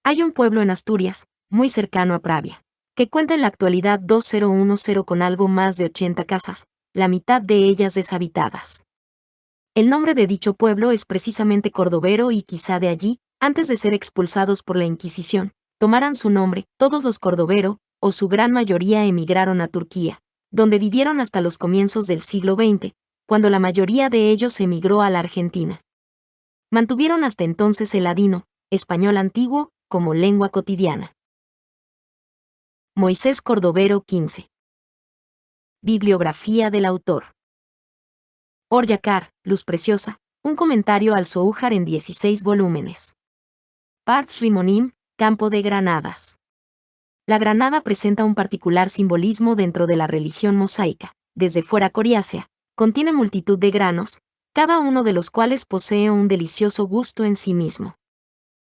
Hay un pueblo en Asturias, muy cercano a Pravia, que cuenta en la actualidad 2010 con algo más de 80 casas, la mitad de ellas deshabitadas. El nombre de dicho pueblo es precisamente Cordovero y quizá de allí, antes de ser expulsados por la Inquisición, tomaran su nombre. Todos los Cordovero, o su gran mayoría emigraron a Turquía, donde vivieron hasta los comienzos del siglo XX, cuando la mayoría de ellos emigró a la Argentina. Mantuvieron hasta entonces el ladino, español antiguo, como lengua cotidiana. Moisés Cordovero 15. Bibliografía del autor. Or Yakar, Luz Preciosa, un comentario al Zohar en 16 volúmenes. Pardes Rimonim, Campo de Granadas. La granada presenta un particular simbolismo dentro de la religión mosaica. Desde fuera coriácea, contiene multitud de granos, cada uno de los cuales posee un delicioso gusto en sí mismo.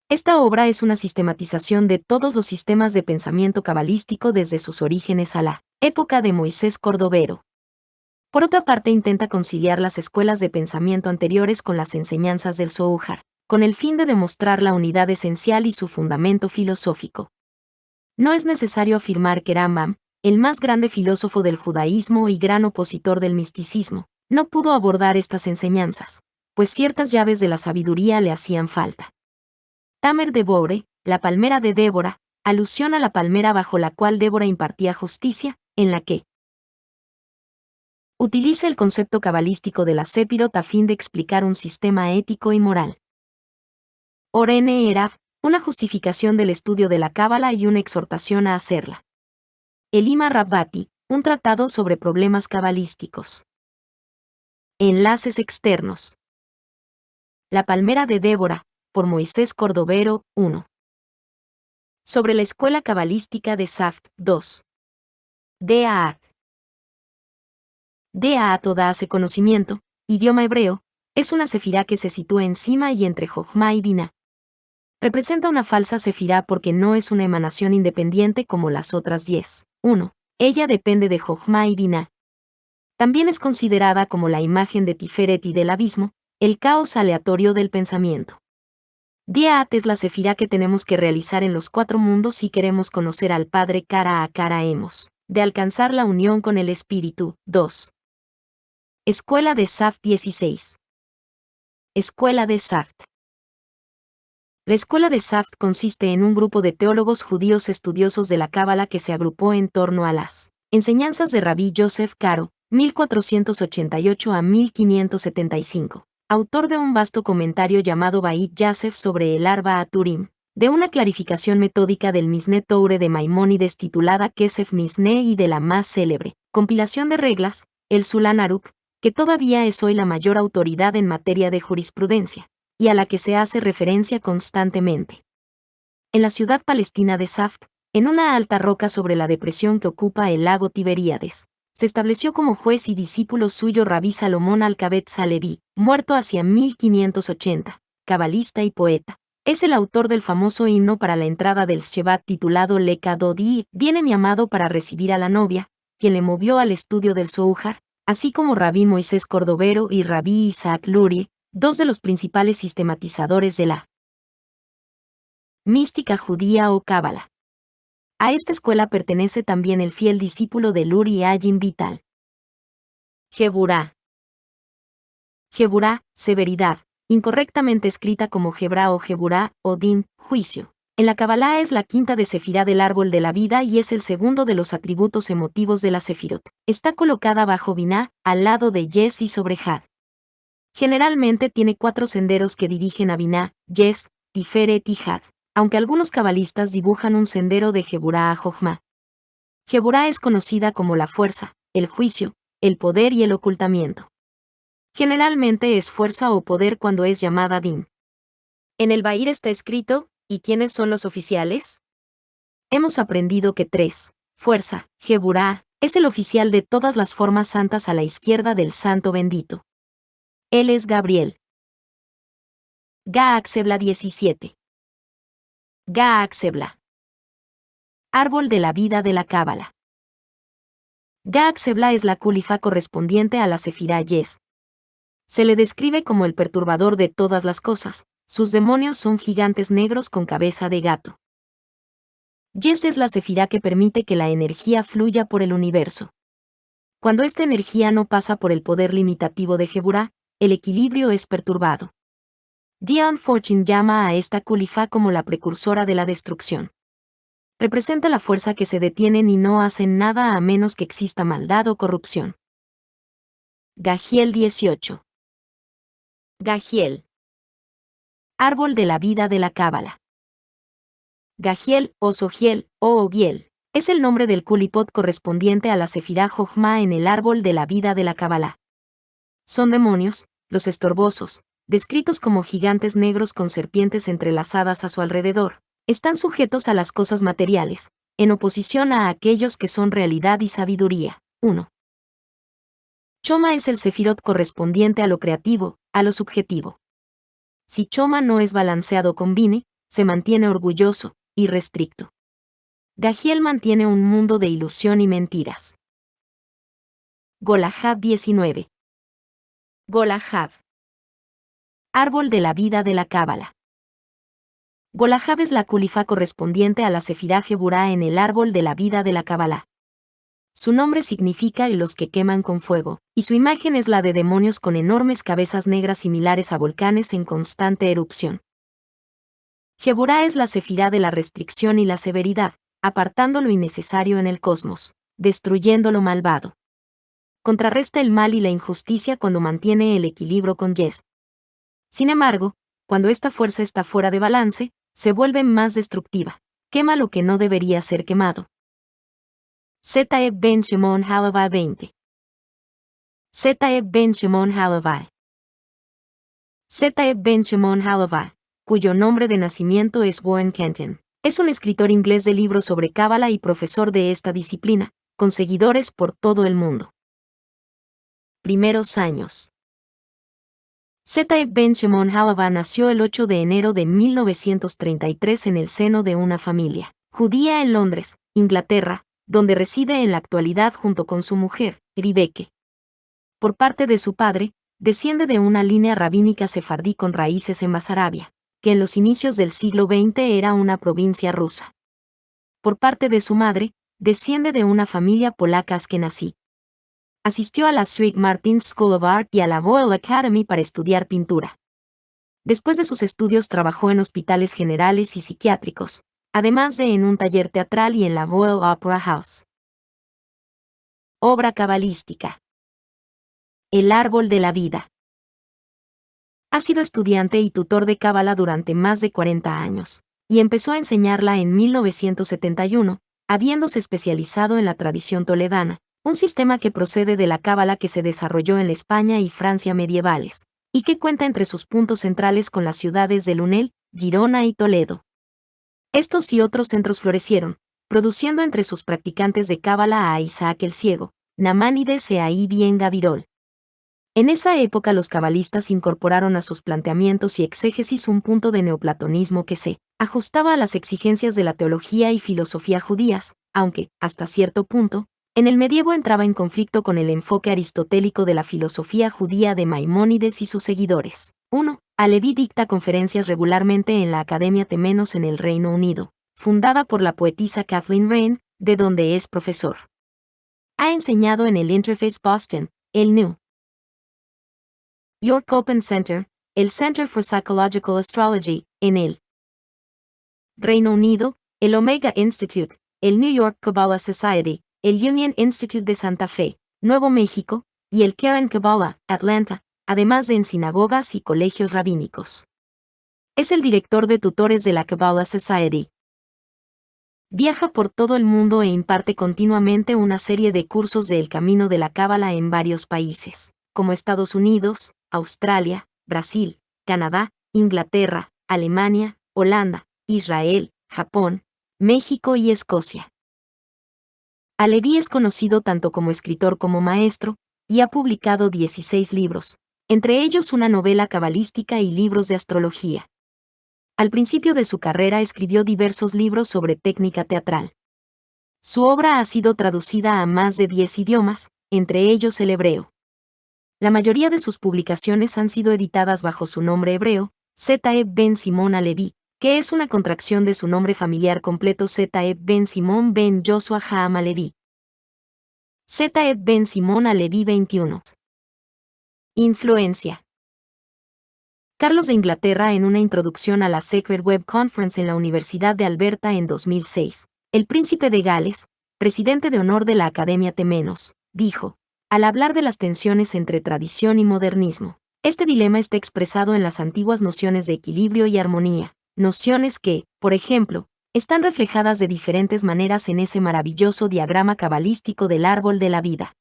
Esta obra es una sistematización de todos los sistemas de pensamiento cabalístico desde sus orígenes a la época de Moisés Cordovero. Por otra parte, intenta conciliar las escuelas de pensamiento anteriores con las enseñanzas del Zohar, con el fin de demostrar la unidad esencial y su fundamento filosófico. No es necesario afirmar que Rambam, el más grande filósofo del judaísmo y gran opositor del misticismo, no pudo abordar estas enseñanzas, pues ciertas llaves de la sabiduría le hacían falta. Tamer Debore, la palmera de Débora, alusión a la palmera bajo la cual Débora impartía justicia, en la que utiliza el concepto cabalístico de la Sefirot a fin de explicar un sistema ético y moral. Or Erav, una justificación del estudio de la cábala y una exhortación a hacerla. Elima Rabbati, un tratado sobre problemas cabalísticos. Enlaces externos. La palmera de Débora, por Moisés Cordovero, 1. Sobre la escuela cabalística de Saft, 2. Deaat. Deaat o da hace conocimiento, idioma hebreo, es una sefirá que se sitúa encima y entre Jochma y Biná. Representa una falsa sefirá porque no es una emanación independiente como las otras 10. 1. Ella depende de Jochma y Biná. También es considerada como la imagen de Tiferet y del abismo, el caos aleatorio del pensamiento. Deaat es la sefirá que tenemos que realizar en los 4 mundos si queremos conocer al Padre cara a cara hemos de alcanzar la unión con el Espíritu. 2. Escuela de Saft 16. Escuela de Saft. La escuela de Saft consiste en un grupo de teólogos judíos estudiosos de la cábala que se agrupó en torno a las enseñanzas de Rabí Yosef Karo, 1488 a 1575, autor de un vasto comentario llamado Bait Yasef sobre el Arba Aturim, de una clarificación metódica del Misné Toure de Maimónides titulada Kesef Misné y de la más célebre compilación de reglas, el Sulan Aruch, que todavía es hoy la mayor autoridad en materia de jurisprudencia, y a la que se hace referencia constantemente. En la ciudad palestina de Saft, en una alta roca sobre la depresión que ocupa el lago Tiberíades, se estableció como juez y discípulo suyo Rabí Salomón Alcabetz Haleví, muerto hacia 1580, cabalista y poeta. Es el autor del famoso himno para la entrada del Shevat titulado Leka Dodi, viene mi amado para recibir a la novia, quien le movió al estudio del Zohar, así como Rabí Moisés Cordovero y Rabí Isaac Lurie, dos de los principales sistematizadores de la mística judía o cábala. A esta escuela pertenece también el fiel discípulo de Luri Ajin Vital. Geburá. Geburá, severidad, incorrectamente escrita como Gebrá o Geburá, o Din, juicio. En la Kabbalah es la quinta de Sefirá del árbol de la vida y es el segundo de los atributos emotivos de la Sefirot. Está colocada bajo Biná, al lado de Yes y sobre Had. Generalmente tiene 4 senderos que dirigen a Biná, Yes, Tiferet y Had, aunque algunos cabalistas dibujan un sendero de Geburá a Jochma. Geburá es conocida como la fuerza, el juicio, el poder y el ocultamiento. Generalmente es fuerza o poder cuando es llamada Din. En el Bahir está escrito, ¿y quiénes son los oficiales? Hemos aprendido que 3, fuerza, Geburá, es el oficial de todas las formas santas a la izquierda del santo bendito. Él es Gabriel. Gaaxebla 17. Gaaxebla. Árbol de la vida de la Cábala. Gaaxebla es la culifa correspondiente a la Sefirá Yes. Se le describe como el perturbador de todas las cosas, sus demonios son gigantes negros con cabeza de gato. Yes es la Sefirá que permite que la energía fluya por el universo. Cuando esta energía no pasa por el poder limitativo de Geburá, el equilibrio es perturbado. Dion Fortune llama a esta culifa como la precursora de la destrucción. Representa la fuerza que se detienen y no hacen nada a menos que exista maldad o corrupción. Gajiel 18. Gajiel. Árbol de la vida de la Cábala. Gajiel, o Sogiel, o Ogiel, es el nombre del kulipot correspondiente a la Sefirá Jochma en el árbol de la vida de la Cábala. Son demonios, los estorbosos, descritos como gigantes negros con serpientes entrelazadas a su alrededor. Están sujetos a las cosas materiales, en oposición a aquellos que son realidad y sabiduría. 1. Choma es el sefirot correspondiente a lo creativo, a lo subjetivo. Si Choma no es balanceado con Bine, se mantiene orgulloso, irrestricto. Gajiel mantiene un mundo de ilusión y mentiras. Golahab 19. Golahab. Árbol de la vida de la Cábala. Golahab es la culifa correspondiente a la Sefirá Geburá en el árbol de la vida de la Cábala. Su nombre significa los que queman con fuego, y su imagen es la de demonios con enormes cabezas negras similares a volcanes en constante erupción. Geburá es la Sefirá de la restricción y la severidad, apartando lo innecesario en el cosmos, destruyendo lo malvado. Contrarresta el mal y la injusticia cuando mantiene el equilibrio con Yes. Sin embargo, cuando esta fuerza está fuera de balance, se vuelve más destructiva, quema lo que no debería ser quemado. Zeb ben Shimon Halavai 20. Zeb ben Shimon Halavai. Zeb ben Shimon Halavai, cuyo nombre de nacimiento es Warren Kenton, es un escritor inglés de libros sobre cábala y profesor de esta disciplina, con seguidores por todo el mundo. Primeros años. Zeb ben Shimon Halavai nació el 8 de enero de 1933 en el seno de una familia judía en Londres, Inglaterra, donde reside en la actualidad junto con su mujer, Ribeke. Por parte de su padre, desciende de una línea rabínica sefardí con raíces en Basarabia, que en los inicios del siglo XX era una provincia rusa. Por parte de su madre, desciende de una familia polaca askenazí. Asistió a la St. Martin's School of Art y a la Royal Academy para estudiar pintura. Después de sus estudios trabajó en hospitales generales y psiquiátricos, además de en un taller teatral y en la Royal Opera House. Obra cabalística. El árbol de la vida. Ha sido estudiante y tutor de Cábala durante más de 40 años, y empezó a enseñarla en 1971, habiéndose especializado en la tradición toledana, un sistema que procede de la Cábala que se desarrolló en la España y Francia medievales, y que cuenta entre sus puntos centrales con las ciudades de Lunel, Girona y Toledo. Estos y otros centros florecieron, produciendo entre sus practicantes de Cábala a Isaac el Ciego, Namanides e Ahí bien Gavirol. En esa época los cabalistas incorporaron a sus planteamientos y exégesis un punto de neoplatonismo que se ajustaba a las exigencias de la teología y filosofía judías, aunque, hasta cierto punto, en el medievo entraba en conflicto con el enfoque aristotélico de la filosofía judía de Maimónides y sus seguidores. 1. Aleví dicta conferencias regularmente en la Academia Temenos en el Reino Unido, fundada por la poetisa Kathleen Rain, de donde es profesor. Ha enseñado en el Interface Boston, el New York Open Center, el Center for Psychological Astrology, en el Reino Unido, el Omega Institute, el New York Kabbalah Society, el Union Institute de Santa Fe, Nuevo México, y el Karen Kabbalah, Atlanta, además de en sinagogas y colegios rabínicos. Es el director de tutores de la Kabbalah Society. Viaja por todo el mundo e imparte continuamente una serie de cursos de El Camino de la Cábala en varios países, como Estados Unidos, Australia, Brasil, Canadá, Inglaterra, Alemania, Holanda, Israel, Japón, México y Escocia. Aleví es conocido tanto como escritor como maestro, y ha publicado 16 libros, entre ellos una novela cabalística y libros de astrología. Al principio de su carrera escribió diversos libros sobre técnica teatral. Su obra ha sido traducida a más de 10 idiomas, entre ellos el hebreo. La mayoría de sus publicaciones han sido editadas bajo su nombre hebreo, Ze'ev ben Simón Aleví, que es una contracción de su nombre familiar completo Ze'ev ben Simón ben Joshua Ha'am Aleví. Ze'ev ben Simón Aleví 21. Influencia. Carlos de Inglaterra en una introducción a la Sacred Web Conference en la Universidad de Alberta en 2006, el príncipe de Gales, presidente de honor de la Academia Temenos, dijo, al hablar de las tensiones entre tradición y modernismo, este dilema está expresado en las antiguas nociones de equilibrio y armonía, nociones que, por ejemplo, están reflejadas de diferentes maneras en ese maravilloso diagrama cabalístico del árbol de la vida.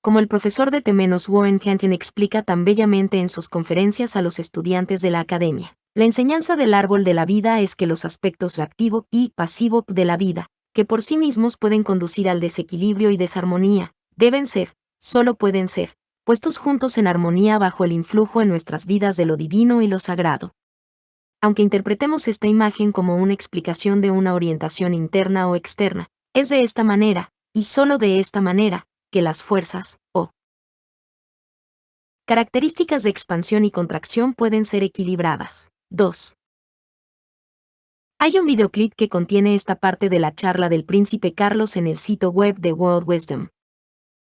Como el profesor de Temenos Warren Canton explica tan bellamente en sus conferencias a los estudiantes de la academia, la enseñanza del árbol de la vida es que los aspectos activo y pasivo de la vida, que por sí mismos pueden conducir al desequilibrio y desarmonía, deben ser, solo pueden ser, puestos juntos en armonía bajo el influjo en nuestras vidas de lo divino y lo sagrado. Aunque interpretemos esta imagen como una explicación de una orientación interna o externa, es de esta manera, y solo de esta manera, que las fuerzas, o características de expansión y contracción pueden ser equilibradas. 2. Hay un videoclip que contiene esta parte de la charla del príncipe Carlos en el sitio web de World Wisdom.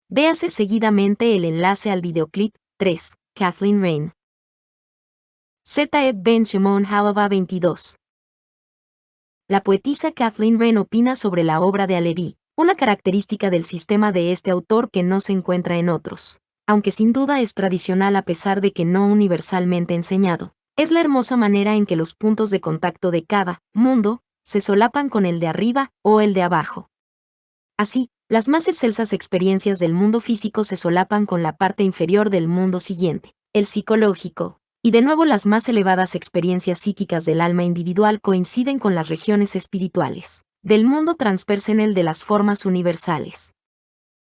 Véase seguidamente el enlace al videoclip. 3. Kathleen Rain. Ze'ev ben Shimon Halava 22. La poetisa Kathleen Rain opina sobre la obra de Aleví, una característica del sistema de este autor que no se encuentra en otros, aunque sin duda es tradicional a pesar de que no universalmente enseñado. Es la hermosa manera en que los puntos de contacto de cada mundo se solapan con el de arriba o el de abajo. Así, las más excelsas experiencias del mundo físico se solapan con la parte inferior del mundo siguiente, el psicológico, y de nuevo las más elevadas experiencias psíquicas del alma individual coinciden con las regiones espirituales del mundo transpersonal de las formas universales.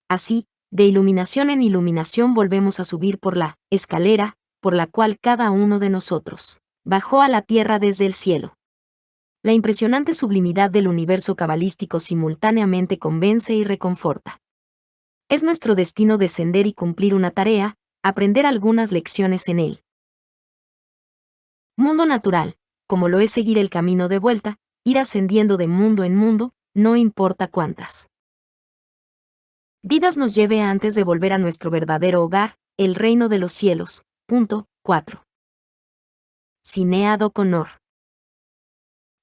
Así, de iluminación en iluminación volvemos a subir por la escalera, por la cual cada uno de nosotros bajó a la tierra desde el cielo. La impresionante sublimidad del universo cabalístico simultáneamente convence y reconforta. Es nuestro destino descender y cumplir una tarea, aprender algunas lecciones en él. Mundo natural, como lo es seguir el camino de vuelta, ir ascendiendo de mundo en mundo, no importa cuántas vidas nos lleve antes de volver a nuestro verdadero hogar, el reino de los cielos. 4. Sinéad O'Connor.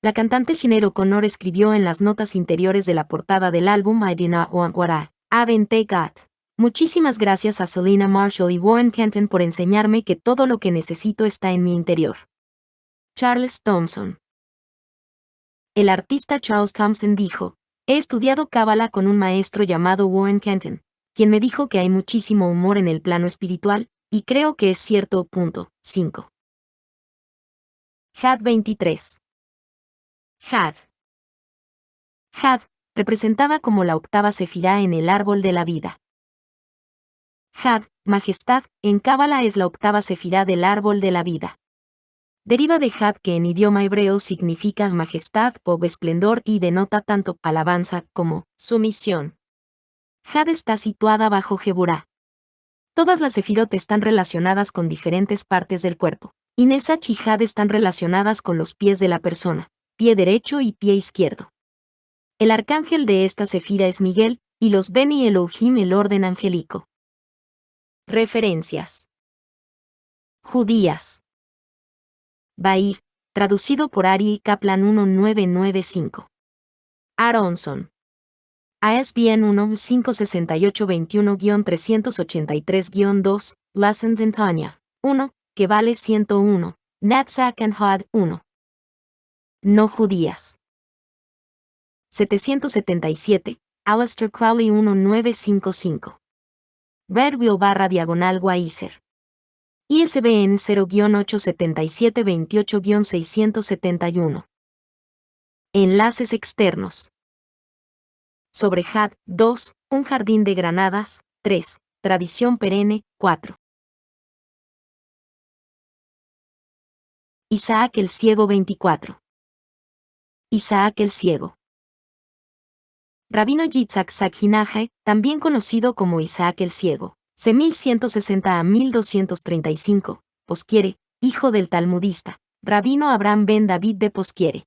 La cantante Sinéad O'Connor escribió en las notas interiores de la portada del álbum I Do Not Want What I Haven't Got Muchísimas gracias a Selena Marshall y Warren Kenton por enseñarme que todo lo que necesito está en mi interior. Charles Thompson. El artista Charles Thompson dijo: he estudiado cábala con un maestro llamado Warren Kenton, quien me dijo que hay muchísimo humor en el plano espiritual, y creo que es cierto. 5. Had 23. Had. Had, representada como la octava sefirá en el árbol de la vida. Had, majestad, en cábala es la octava sefirá del árbol de la vida. Deriva de Had, que en idioma hebreo significa majestad o esplendor y denota tanto alabanza como sumisión. Had está situada bajo Geburá. Todas las sefirot están relacionadas con diferentes partes del cuerpo. Inesach y Had están relacionadas con los pies de la persona, pie derecho y pie izquierdo. El arcángel de esta sefira es Miguel, y los Beni Elohim el orden angélico. Referencias judías. Bair, traducido por Ari Kaplan 1995. Aronson. ISBN 1-56821-383-2, Lessons in Tanya. 1, que vale 101. Natzak and Hod 1. No judías. 777, Aleister Crowley 1955. Verwheel/Weiser. ISBN 0-87728-671. Enlaces externos. Sobre Had, 2, Un jardín de granadas, 3, Tradición perenne, 4. Isaac el ciego 24. Isaac el ciego. Rabino Yitzhak Sakhinaje, también conocido como Isaac el ciego, c. 1160 a 1235, Posquiere, hijo del talmudista, Rabino Abraham ben David de Posquiere.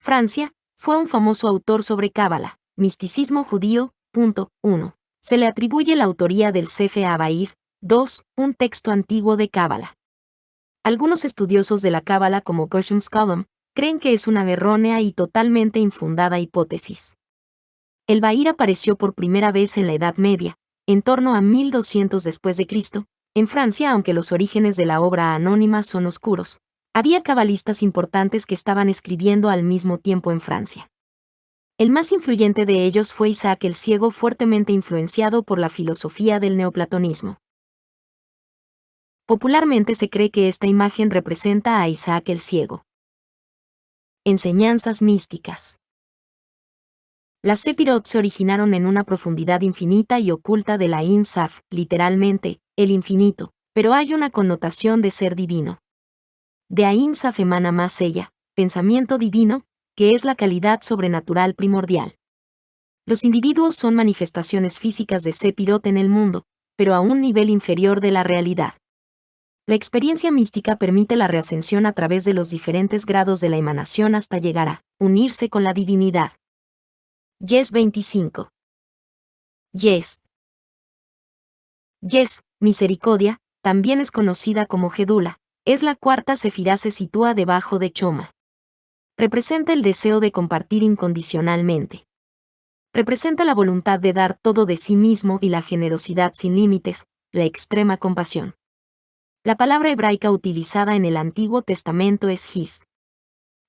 Francia, fue un famoso autor sobre cábala, misticismo judío. 1. Se le atribuye la autoría del Sefer Abair. 2. Un texto antiguo de cábala. Algunos estudiosos de la cábala como Gershom Scholem creen que es una errónea y totalmente infundada hipótesis. El Bair apareció por primera vez en la Edad Media, en torno a 1200 después de Cristo, en Francia. Aunque los orígenes de la obra anónima son oscuros, había cabalistas importantes que estaban escribiendo al mismo tiempo en Francia. El más influyente de ellos fue Isaac el ciego, fuertemente influenciado por la filosofía del neoplatonismo. Popularmente se cree que esta imagen representa a Isaac el ciego. Enseñanzas místicas. Las Sefirot se originaron en una profundidad infinita y oculta de la Ein Sof, literalmente, el infinito, pero hay una connotación de ser divino. De Ein Sof emana más ella, pensamiento divino, que es la calidad sobrenatural primordial. Los individuos son manifestaciones físicas de Sefirot en el mundo, pero a un nivel inferior de la realidad. La experiencia mística permite la reascensión a través de los diferentes grados de la emanación hasta llegar a unirse con la divinidad. Yes 25. Yes. Yes, misericordia, también es conocida como Gedula, es la cuarta sefirá, se sitúa debajo de Choma. Representa el deseo de compartir incondicionalmente. Representa la voluntad de dar todo de sí mismo y la generosidad sin límites, la extrema compasión. La palabra hebraica utilizada en el Antiguo Testamento es his.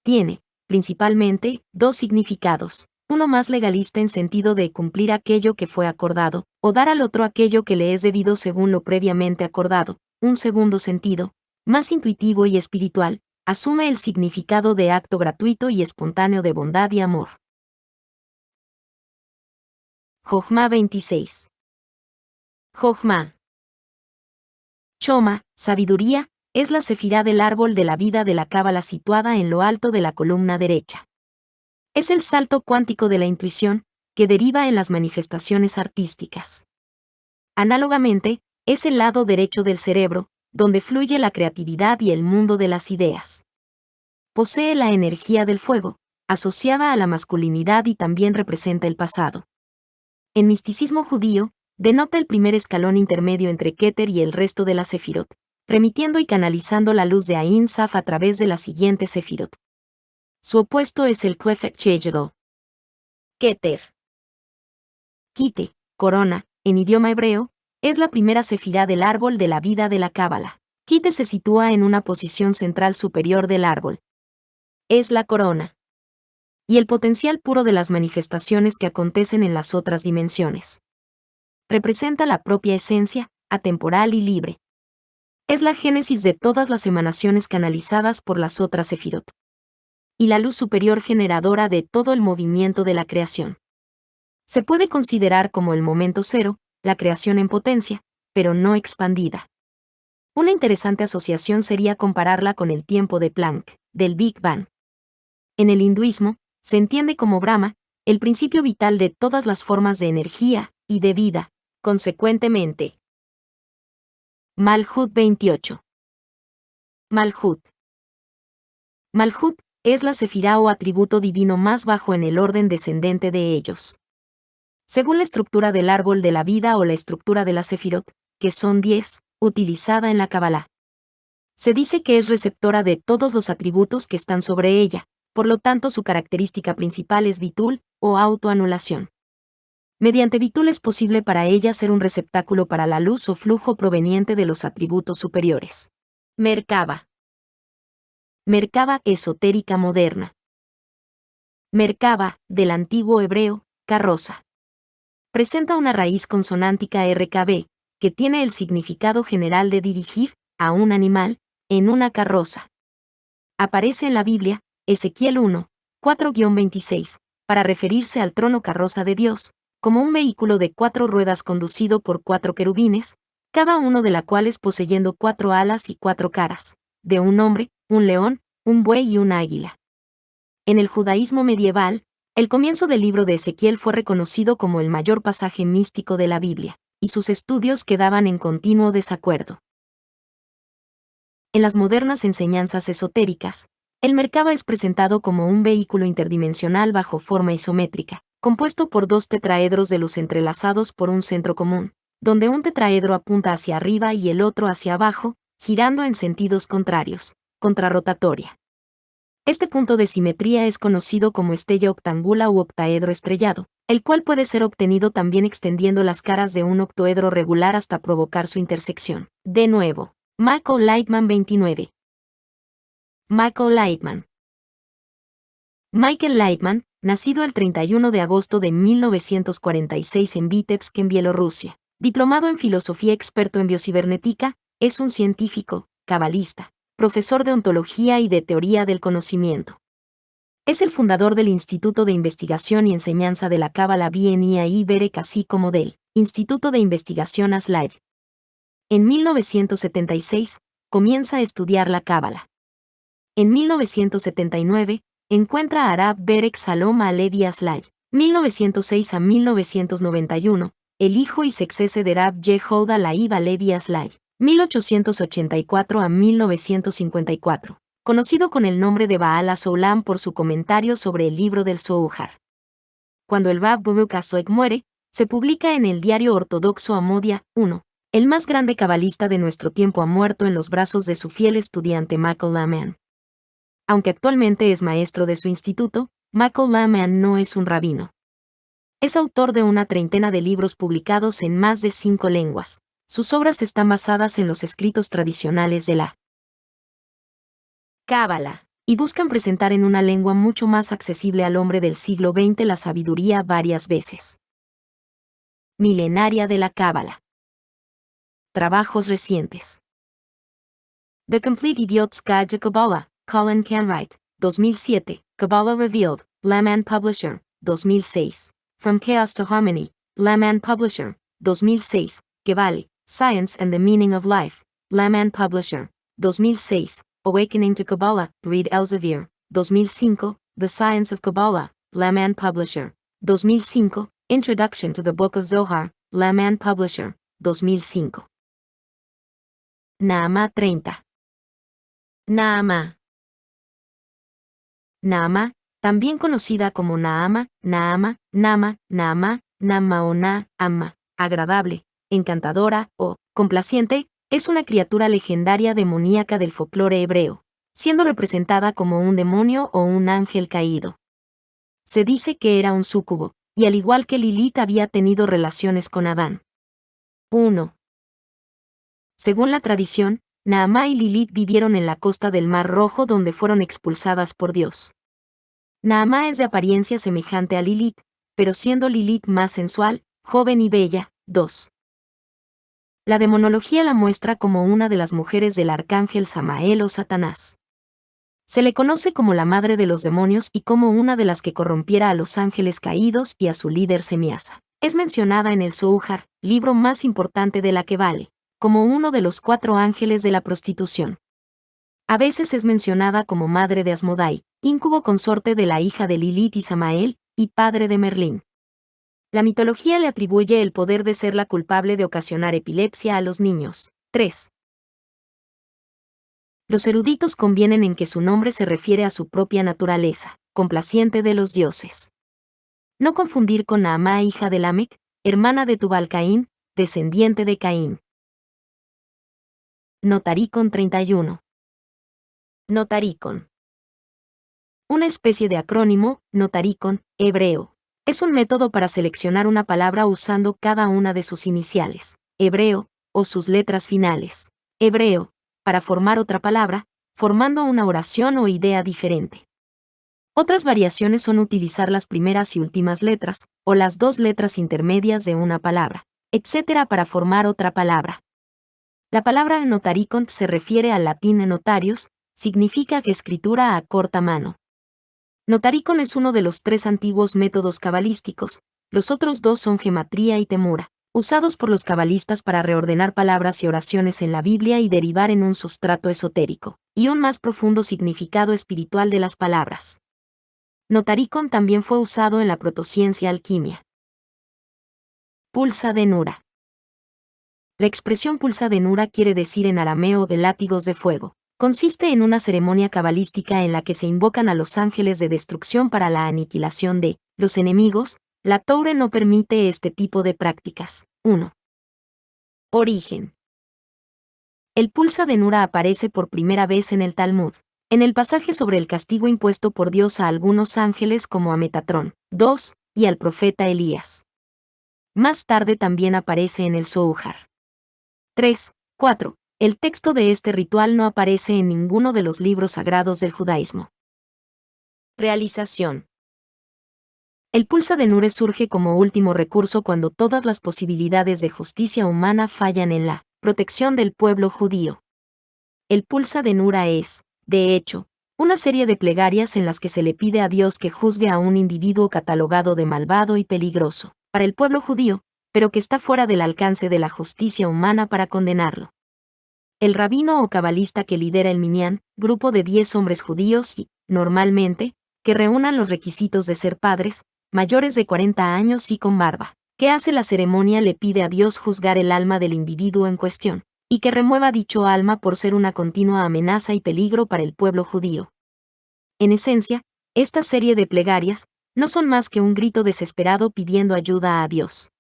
Tiene, principalmente, dos significados. Uno más legalista en sentido de cumplir aquello que fue acordado, o dar al otro aquello que le es debido según lo previamente acordado. Un segundo sentido, más intuitivo y espiritual, asume el significado de acto gratuito y espontáneo de bondad y amor. Jochma 26. Jochma. Choma, sabiduría, es la sefirá del árbol de la vida de la cábala situada en lo alto de la columna derecha. Es el salto cuántico de la intuición, que deriva en las manifestaciones artísticas. Análogamente, es el lado derecho del cerebro, donde fluye la creatividad y el mundo de las ideas. Posee la energía del fuego, asociada a la masculinidad, y también representa el pasado. En misticismo judío, denota el primer escalón intermedio entre Keter y el resto de la Sefirot, remitiendo y canalizando la luz de Ein Sof a través de la siguiente Sefirot. Su opuesto es el Klefet Cheyedol. Keter. Quite, corona, en idioma hebreo, es la primera sefirá del árbol de la vida de la Cábala. Kite se sitúa en una posición central superior del árbol. Es la corona y el potencial puro de las manifestaciones que acontecen en las otras dimensiones. Representa la propia esencia, atemporal y libre. Es la génesis de todas las emanaciones canalizadas por las otras sefirot. Y la luz superior generadora de todo el movimiento de la creación. Se puede considerar como el momento cero, la creación en potencia, pero no expandida. Una interesante asociación sería compararla con el tiempo de Planck, del Big Bang. En el hinduismo, se entiende como Brahma, el principio vital de todas las formas de energía y de vida, consecuentemente. Malhut 28. Malhut. Malhut es la sefirá o atributo divino más bajo en el orden descendente de ellos. Según la estructura del árbol de la vida o la estructura de la sefirot, que son 10, utilizada en la Kabbalah. Se dice que es receptora de todos los atributos que están sobre ella, por lo tanto su característica principal es bitul, o autoanulación. Mediante bitul es posible para ella ser un receptáculo para la luz o flujo proveniente de los atributos superiores. Merkaba. Merkaba esotérica moderna. Merkaba, del antiguo hebreo, carroza. Presenta una raíz consonántica RKB, que tiene el significado general de dirigir a un animal en una carroza. Aparece en la Biblia, Ezequiel 1, 4-26, para referirse al trono carroza de Dios, como un vehículo de 4 ruedas conducido por 4 querubines, cada uno de los cuales poseyendo 4 alas y 4 caras, de un hombre, un león, un buey y un águila. En el judaísmo medieval, el comienzo del libro de Ezequiel fue reconocido como el mayor pasaje místico de la Biblia, y sus estudios quedaban en continuo desacuerdo. En las modernas enseñanzas esotéricas, el Merkaba es presentado como un vehículo interdimensional bajo forma isométrica, compuesto por 2 tetraedros de luz entrelazados por un centro común, donde un tetraedro apunta hacia arriba y el otro hacia abajo, girando en sentidos contrarios, contrarrotatoria. Este punto de simetría es conocido como estella octangula u octaedro estrellado, el cual puede ser obtenido también extendiendo las caras de un octoedro regular hasta provocar su intersección. De nuevo, Michael Lightman 29. Michael Lightman. Michael Lightman, nacido el 31 de agosto de 1946 en Vitebsk, en Bielorrusia, diplomado en filosofía, experto en biocibernética, es un científico, cabalista, profesor de ontología y de teoría del conocimiento. Es el fundador del Instituto de Investigación y Enseñanza de la Cábala BNI Berek, así como del Instituto de Investigación Aslav. En 1976, comienza a estudiar la Cábala. En 1979, encuentra a Arab Berek Salom Alevi Aslav. 1906 a 1991, el hijo y sucesor de Rab Yehuda Leib Alevi Aslav. 1884 a 1954, conocido con el nombre de Baal HaSolam por su comentario sobre el libro del Zohar. Cuando el Rav Baruch Aslek muere, se publica en el diario ortodoxo Amodia 1. El más grande cabalista de nuestro tiempo ha muerto en los brazos de su fiel estudiante Michael Lehman. Aunque actualmente es maestro de su instituto, Michael Lehman no es un rabino. Es autor de una treintena de libros publicados en más de 5 lenguas. Sus obras están basadas en los escritos tradicionales de la Cábala, y buscan presentar en una lengua mucho más accesible al hombre del siglo XX la sabiduría varias veces milenaria de la Cábala. Trabajos recientes. The Complete Idiot's Guide to Kabbalah, Colin Canwright, 2007, Kabbalah Revealed, Lehman Publisher, 2006. From Chaos to Harmony, Lehman Publisher, 2006, Gebali, Science and the Meaning of Life, Lehman Publisher, 2006, Awakening to Kabbalah, Reed Elsevier, 2005, The Science of Kabbalah, Lehman Publisher, 2005, Introduction to the Book of Zohar, Lehman Publisher, 2005. Naamá 30. Naamá. Naamá, también conocida como Naama, Naama, Nama, Naamá, Nama o Ama, agradable, encantadora o complaciente, es una criatura legendaria demoníaca del folclore hebreo, siendo representada como un demonio o un ángel caído. Se dice que era un súcubo, y al igual que Lilith había tenido relaciones con Adán. 1. Según la tradición, Naamá y Lilith vivieron en la costa del Mar Rojo donde fueron expulsadas por Dios. Naamá es de apariencia semejante a Lilith, pero siendo Lilith más sensual, joven y bella. 2. La demonología la muestra como una de las mujeres del arcángel Samael o Satanás. Se le conoce como la madre de los demonios y como una de las que corrompiera a los ángeles caídos y a su líder Semiasa. Es mencionada en el Zohar, libro más importante de la Kebale, como uno de los 4 ángeles de la prostitución. A veces es mencionada como madre de Asmodai, íncubo consorte de la hija de Lilith y Samael, y padre de Merlín. La mitología le atribuye el poder de ser la culpable de ocasionar epilepsia a los niños. 3. Los eruditos convienen en que su nombre se refiere a su propia naturaleza, complaciente de los dioses. No confundir con Naamá, hija de Lamec, hermana de Tubal-Caín, descendiente de Caín. Notaricon 31. Notaricon. Una especie de acrónimo, notaricon, hebreo. Es un método para seleccionar una palabra usando cada una de sus iniciales, hebreo, o sus letras finales, hebreo, para formar otra palabra, formando una oración o idea diferente. Otras variaciones son utilizar las primeras y últimas letras, o las 2 letras intermedias de una palabra, etc. para formar otra palabra. La palabra notaricon se refiere al latín notarius, significa que escritura a corta mano. Notaricon es uno de los 3 antiguos métodos cabalísticos, los otros 2 son gematría y temura, usados por los cabalistas para reordenar palabras y oraciones en la Biblia y derivar en un sustrato esotérico, y un más profundo significado espiritual de las palabras. Notaricon también fue usado en la protociencia alquimia. Pulsa de Nura. La expresión pulsa de Nura quiere decir en arameo de látigos de fuego. Consiste en una ceremonia cabalística en la que se invocan a los ángeles de destrucción para la aniquilación de los enemigos. La Toure no permite este tipo de prácticas. 1. Origen. El pulsa de Nura aparece por primera vez en el Talmud, en el pasaje sobre el castigo impuesto por Dios a algunos ángeles como a Metatrón, 2, y al profeta Elías. Más tarde también aparece en el Zohar. 3, 4. El texto de este ritual no aparece en ninguno de los libros sagrados del judaísmo. Realización. El pulsa de Nure surge como último recurso cuando todas las posibilidades de justicia humana fallan en la protección del pueblo judío. El pulsa de Nura es, de hecho, una serie de plegarias en las que se le pide a Dios que juzgue a un individuo catalogado de malvado y peligroso para el pueblo judío, pero que está fuera del alcance de la justicia humana para condenarlo. El rabino o cabalista que lidera el minyan, grupo de 10 hombres judíos y, normalmente, que reúnan los requisitos de ser padres, mayores de 40 años y con barba, que hace la ceremonia le pide a Dios juzgar el alma del individuo en cuestión, y que remueva dicho alma por ser una continua amenaza y peligro para el pueblo judío. En esencia, esta serie de plegarias no son más que un grito desesperado pidiendo ayuda a Dios.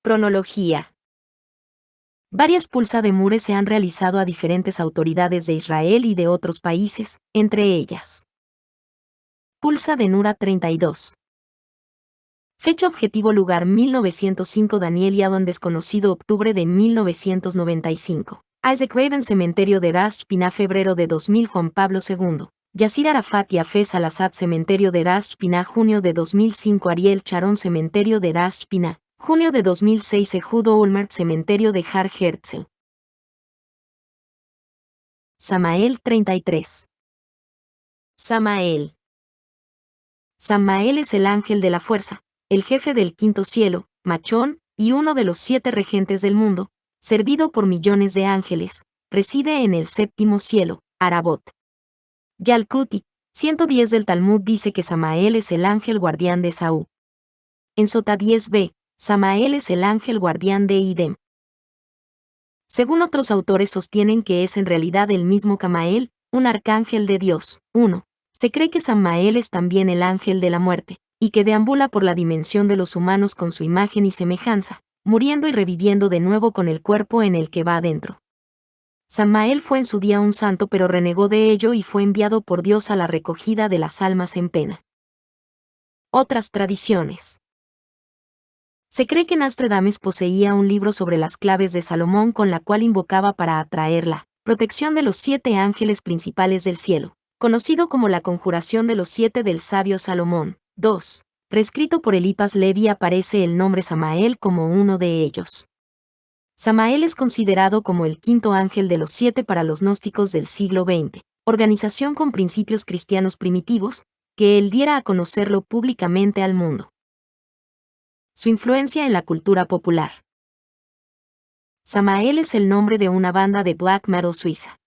Cronología. Varias pulsa de Nure se han realizado a diferentes autoridades de Israel y de otros países, entre ellas. Pulsa de Nura 32. Fecha objetivo lugar 1905 Daniel Yadon desconocido octubre de 1995. Isaac Raven cementerio de Ras Shpina febrero de 2000 Juan Pablo II. Yasir Arafat y Hafez al-Assad cementerio de Ras Shpina junio de 2005 Ariel Sharon cementerio de Ras Shpina. Junio de 2006 Ehud Olmert cementerio de Har Herzl. Samael 33. Samael. Samael es el ángel de la fuerza, el jefe del quinto cielo, Machón, y uno de los 7 regentes del mundo, servido por millones de ángeles, reside en el séptimo cielo, Arabot. Yalkuti, 110 del Talmud dice que Samael es el ángel guardián de Esaú. En Sota 10b, Samael es el ángel guardián de Idem. Según otros autores sostienen que es en realidad el mismo Camael, un arcángel de Dios. 1. Se cree que Samael es también el ángel de la muerte, y que deambula por la dimensión de los humanos con su imagen y semejanza, muriendo y reviviendo de nuevo con el cuerpo en el que va adentro. Samael fue en su día un santo pero renegó de ello y fue enviado por Dios a la recogida de las almas en pena. Otras tradiciones. Se cree que Nostradamus poseía un libro sobre las claves de Salomón con la cual invocaba para atraer la protección de los 7 ángeles principales del cielo, conocido como la conjuración de los 7 del sabio Salomón. 2. Reescrito por Eliphas Levi aparece el nombre Samael como uno de ellos. Samael es considerado como el quinto ángel de los 7 para los gnósticos del siglo XX, organización con principios cristianos primitivos, que él diera a conocerlo públicamente al mundo. Su influencia en la cultura popular. Samael es el nombre de una banda de black metal suiza.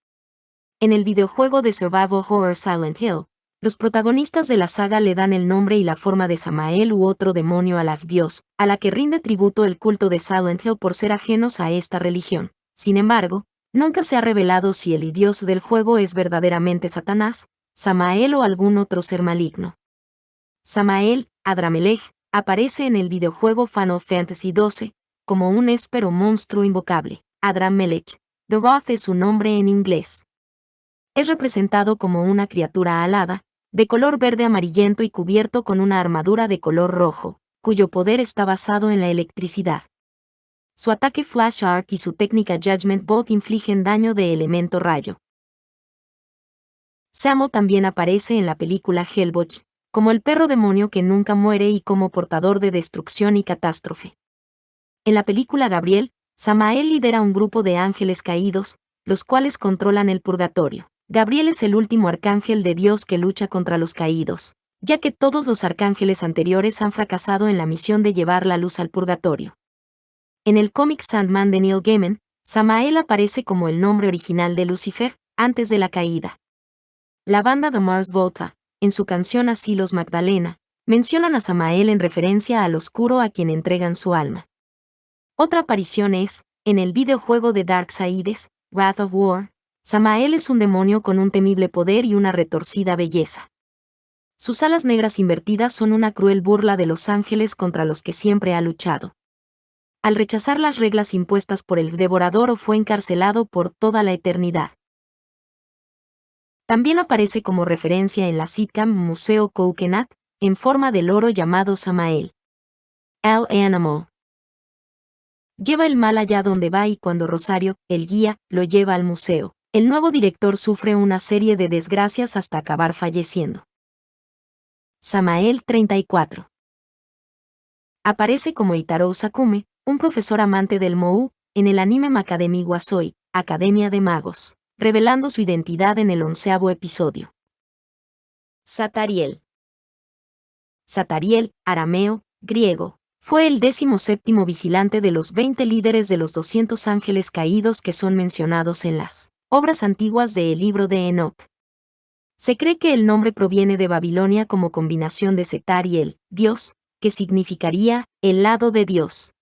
En el videojuego de survival horror Silent Hill, los protagonistas de la saga le dan el nombre y la forma de Samael u otro demonio a las dios, a la que rinde tributo el culto de Silent Hill por ser ajenos a esta religión. Sin embargo, nunca se ha revelado si el dios del juego es verdaderamente Satanás, Samael o algún otro ser maligno. Samael, Adramelech, aparece en el videojuego Final Fantasy XII, como un éspero monstruo invocable. Adramelech, The Wrath es su nombre en inglés. Es representado como una criatura alada, de color verde amarillento y cubierto con una armadura de color rojo, cuyo poder está basado en la electricidad. Su ataque Flash Arc y su técnica Judgment Bolt infligen daño de elemento rayo. Samo también aparece en la película Hellboy, como el perro demonio que nunca muere y como portador de destrucción y catástrofe. En la película Gabriel, Samael lidera un grupo de ángeles caídos, los cuales controlan el purgatorio. Gabriel es el último arcángel de Dios que lucha contra los caídos, ya que todos los arcángeles anteriores han fracasado en la misión de llevar la luz al purgatorio. En el cómic Sandman de Neil Gaiman, Samael aparece como el nombre original de Lucifer, antes de la caída. La banda The Mars Volta, en su canción Asilos Magdalena, mencionan a Samael en referencia al oscuro a quien entregan su alma. Otra aparición es, en el videojuego de Darksiders, Wrath of War, Samael es un demonio con un temible poder y una retorcida belleza. Sus alas negras invertidas son una cruel burla de los ángeles contra los que siempre ha luchado. Al rechazar las reglas impuestas por el devorador fue encarcelado por toda la eternidad. También aparece como referencia en la sitcom Museo Coquenat, en forma de loro llamado Samael. Al Animal. Lleva el mal allá donde va y cuando Rosario, el guía, lo lleva al museo, el nuevo director sufre una serie de desgracias hasta acabar falleciendo. Samael 34. Aparece como Itaro Sakume, un profesor amante del Mou, en el anime Macademy Wasoi, Academia de Magos, revelando su identidad en el 11º episodio. Satariel. Satariel, arameo, griego, fue el 17º vigilante de los 20 líderes de los 200 ángeles caídos que son mencionados en las obras antiguas del libro de Enoch. Se cree que el nombre proviene de Babilonia como combinación de Setar y el Dios, que significaría el lado de Dios.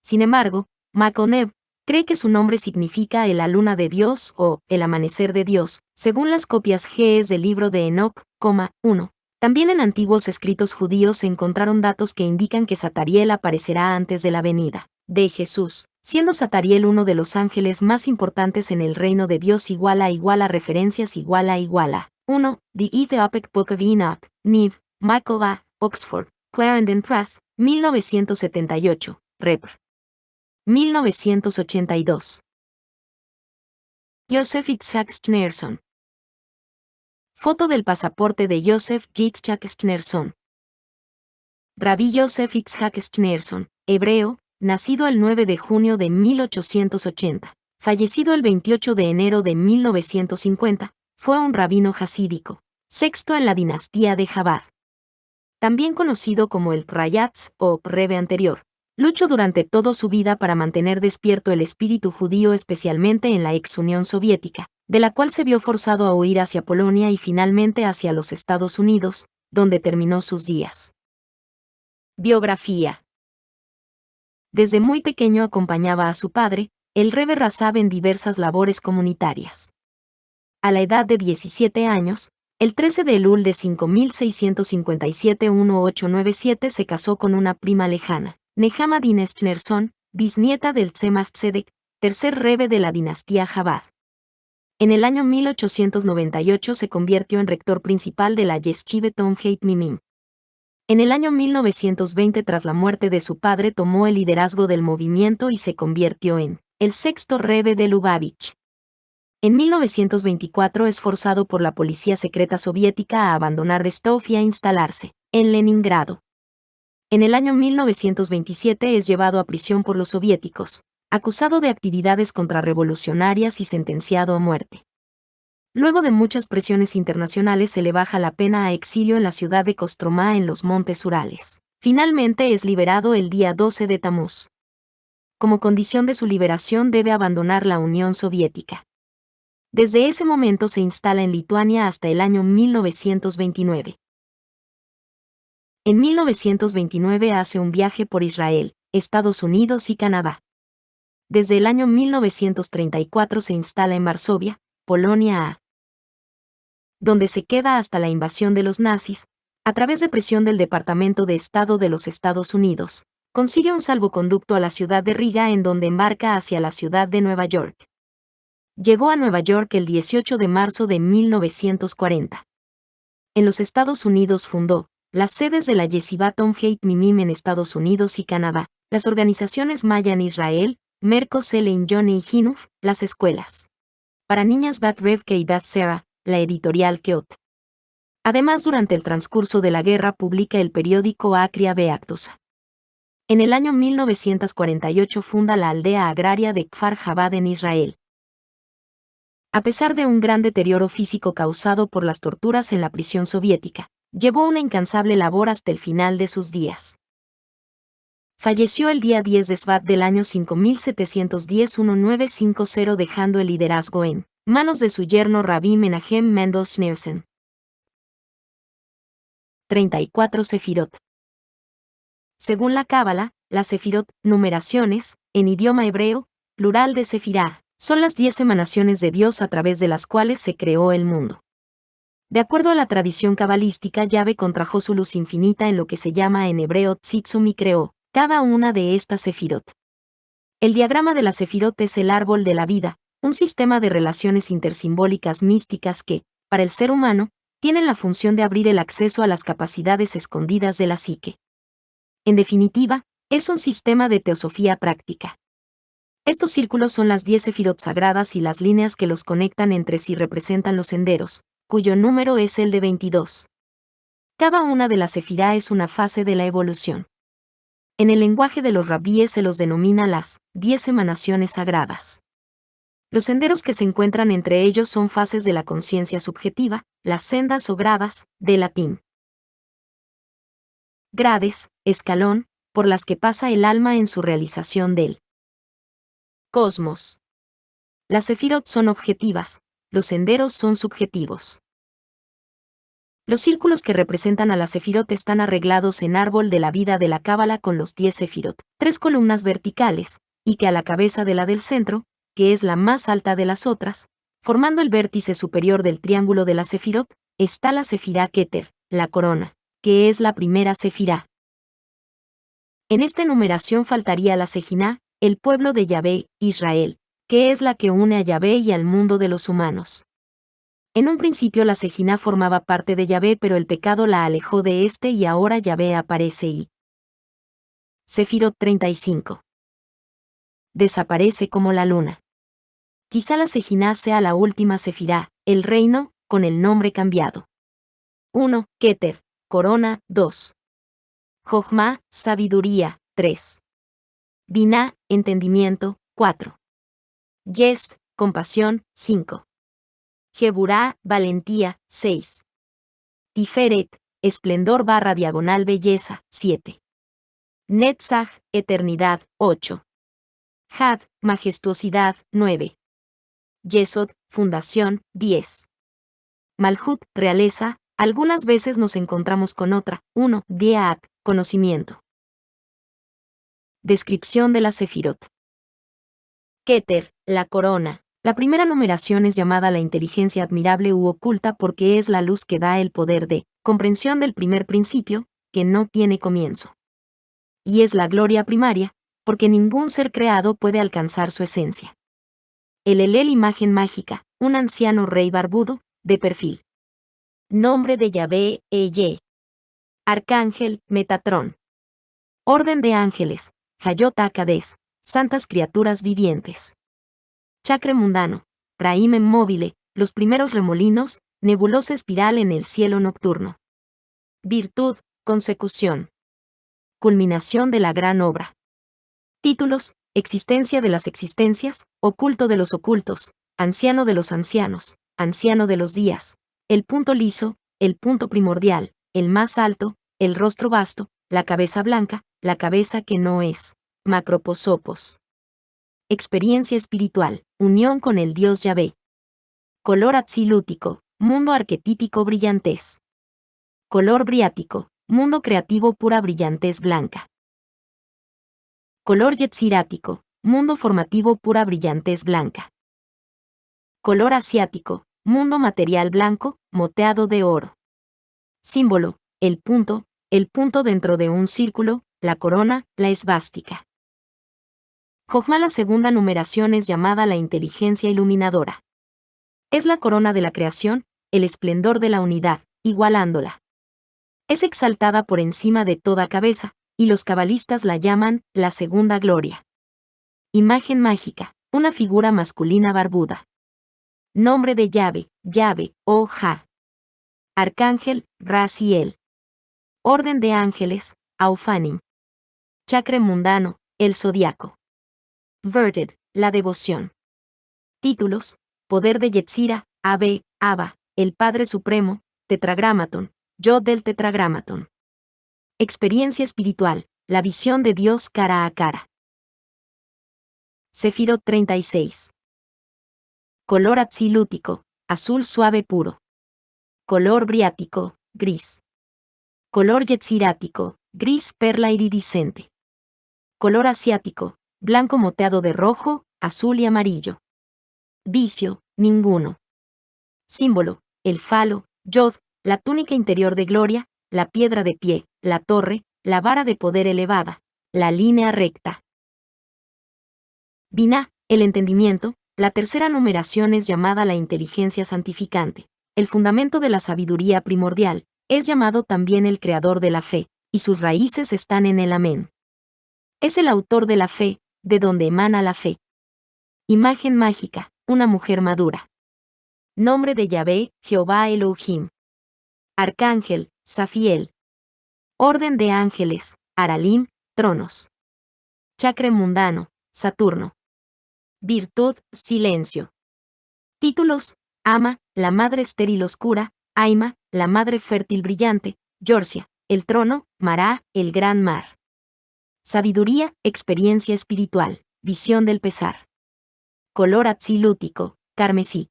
Sin embargo, Maconeb cree que su nombre significa la luna de Dios o el amanecer de Dios, según las copias GES del libro de Enoch, 1. También en antiguos escritos judíos se encontraron datos que indican que Satariel aparecerá antes de la venida de Jesús, siendo Satariel uno de los ángeles más importantes en el reino de Dios referencias = 1. The Ethiopic Book of Enoch, Niv, Michael A., Oxford, Clarendon Press, 1978, Rep. 1982. Joseph Yitzhak Schneerson. Foto del pasaporte de Joseph Yitzhak Schneerson. Rabí Joseph Yitzhak Schneerson, hebreo, nacido el 9 de junio de 1880, fallecido el 28 de enero de 1950, fue un rabino jasídico, sexto en la dinastía de Chabad. También conocido como el Rayatz o Rebbe anterior, luchó durante toda su vida para mantener despierto el espíritu judío, especialmente en la ex Unión Soviética, de la cual se vio forzado a huir hacia Polonia y finalmente hacia los Estados Unidos, donde terminó sus días. Biografía. Desde muy pequeño acompañaba a su padre, el Rebbe Razab, en diversas labores comunitarias. A la edad de 17 años, el 13 de Elul de 5657-1897 se casó con una prima lejana, Nehama Dines Schneerson, bisnieta del Tzemach Tzedek, tercer Rebbe de la dinastía Chabad. En el año 1898 se convirtió en rector principal de la Yeshivet Tomheit Mimim. En el año 1920, tras la muerte de su padre, tomó el liderazgo del movimiento y se convirtió en el sexto Rebbe de Lubavitch. En 1924 es forzado por la policía secreta soviética a abandonar Rostov y a instalarse en Leningrado. En el año 1927 es llevado a prisión por los soviéticos, acusado de actividades contrarrevolucionarias y sentenciado a muerte. Luego de muchas presiones internacionales se le baja la pena a exilio en la ciudad de Kostromá en los Montes Urales. Finalmente es liberado el día 12 de Tamuz. Como condición de su liberación debe abandonar la Unión Soviética. Desde ese momento se instala en Lituania hasta el año 1929. En 1929 hace un viaje por Israel, Estados Unidos y Canadá. Desde el año 1934 se instala en Varsovia, Polonia, donde se queda hasta la invasión de los nazis, a través de presión del Departamento de Estado de los Estados Unidos. Consigue un salvoconducto a la ciudad de Riga, en donde embarca hacia la ciudad de Nueva York. Llegó a Nueva York el 18 de marzo de 1940. En los Estados Unidos fundó las sedes de la Yeshivat Tomheit Mimim en Estados Unidos y Canadá, las organizaciones Mayan Israel, Merkos Elein Yone y Jinuj, las escuelas para niñas Bat Revke y Bat Sarah, la editorial Keot. Además, durante el transcurso de la guerra publica el periódico Akria Beaktusa. En el año 1948 funda la aldea agraria de Kfar Jabad en Israel. A pesar de un gran deterioro físico causado por las torturas en la prisión soviética, llevó una incansable labor hasta el final de sus días. Falleció el día 10 de Shvat del año 5710-1950, dejando el liderazgo en manos de su yerno Rabbi Menahem Mendel Schneerson. 34 Sefirot. Según la Cábala, las Sefirot, numeraciones, en idioma hebreo, plural de Sefirah, son las 10 emanaciones de Dios a través de las cuales se creó el mundo. De acuerdo a la tradición cabalística, Yahvé contrajo su luz infinita en lo que se llama en hebreo Tzitzum y creó cada una de estas Sefirot. El diagrama de la Sefirot es el árbol de la vida, un sistema de relaciones intersimbólicas místicas que, para el ser humano, tienen la función de abrir el acceso a las capacidades escondidas de la psique. En definitiva, es un sistema de teosofía práctica. Estos círculos son las 10 Sefirot sagradas y las líneas que los conectan entre sí representan los senderos, cuyo número es el de 22. Cada una de las Sefirá es una fase de la evolución. En el lenguaje de los rabíes se los denomina las 10 emanaciones sagradas. Los senderos que se encuentran entre ellos son fases de la conciencia subjetiva, las sendas o gradas, de latín. Grades, escalón, por las que pasa el alma en su realización del cosmos. Las sefirot son objetivas, los senderos son subjetivos. Los círculos que representan a la sefirot están arreglados en árbol de la vida de la Cábala con los 10 sefirot, 3 columnas verticales, y que a la cabeza de la del centro, que es la más alta de las otras, formando el vértice superior del triángulo de la sefirot, está la sefirá Keter, la corona, que es la primera sefirá. En esta enumeración faltaría la Sejiná, el pueblo de Yahvé, Israel, que es la que une a Yahvé y al mundo de los humanos. En un principio la Sejiná formaba parte de Yahvé, pero el pecado la alejó de este y ahora Yahvé aparece y Sefirot 35. Desaparece como la luna. Quizá la Sejiná sea la última sefirá, el reino, con el nombre cambiado. 1. Keter, corona, 2. Jochma, sabiduría, 3. Biná, entendimiento, 4. Yest, compasión, 5. Geburá, valentía, 6. Tiferet, esplendor / diagonal belleza, 7. Netzach, eternidad, 8. Had, majestuosidad, 9. Yesod, fundación, 10. Malhut, realeza, algunas veces nos encontramos con otra, 1. Diaat, conocimiento. Descripción de la Sefirot. Keter, la corona. La primera numeración es llamada la inteligencia admirable u oculta porque es la luz que da el poder de comprensión del primer principio, que no tiene comienzo. Y es la gloria primaria, porque ningún ser creado puede alcanzar su esencia. El Elel, imagen mágica, un anciano rey barbudo, de perfil. Nombre de Yahvé, Eye. Arcángel, Metatrón. Orden de ángeles, Hayota Akades, santas criaturas vivientes. Chakra mundano, Raim Mobile, los primeros remolinos, nebulosa espiral en el cielo nocturno. Virtud, consecución. Culminación de la gran obra. Títulos, existencia de las existencias, oculto de los ocultos, anciano de los ancianos, anciano de los días, el punto liso, el punto primordial, el más alto, el rostro vasto, la cabeza blanca, la cabeza que no es, macroposopos. Experiencia espiritual, unión con el Dios Yahvé. Color atsilútico, mundo arquetípico brillantez. Color briático, mundo creativo pura brillantez blanca. Color yetzirático, mundo formativo pura brillantez blanca. Color asiático, mundo material blanco, moteado de oro. Símbolo, el punto dentro de un círculo, la corona, la esvástica. Jochma, la segunda numeración es llamada la inteligencia iluminadora. Es la corona de la creación, el esplendor de la unidad, igualándola. Es exaltada por encima de toda cabeza, y los cabalistas la llaman la segunda gloria. Imagen mágica, una figura masculina barbuda. Nombre de Yahvé, o Ja. Arcángel, Raziel. Orden de ángeles, Aufanim. Chakra mundano, el zodiaco. Verted, la devoción. Títulos, poder de Yetzira, Abba, el Padre Supremo, Tetragramaton, yo del Tetragramaton. Experiencia espiritual, la visión de Dios cara a cara. Sefirot 36. Color atsilútico, azul suave puro. Color briático, gris. Color yetzirático, gris perla iridiscente. Color asiático, blanco moteado de rojo, azul y amarillo. Vicio, ninguno. Símbolo, el falo, Yod, la túnica interior de gloria, la piedra de pie, la torre, la vara de poder elevada, la línea recta. Binah, el entendimiento, la tercera numeración es llamada la inteligencia santificante. El fundamento de la sabiduría primordial, es llamado también el creador de la fe, y sus raíces están en el Amén. Es el autor de la fe, de donde emana la fe. Imagen mágica, una mujer madura. Nombre de Yahvé, Jehová Elohim. Arcángel, Safiel. Orden de ángeles, Aralim, tronos. Chakra mundano, Saturno. Virtud, silencio. Títulos, Ama, la madre estéril oscura, Aima, la madre fértil brillante, Yorcia, el trono, Mará, el gran mar. Sabiduría, experiencia espiritual, visión del pesar. Color atsilútico, carmesí.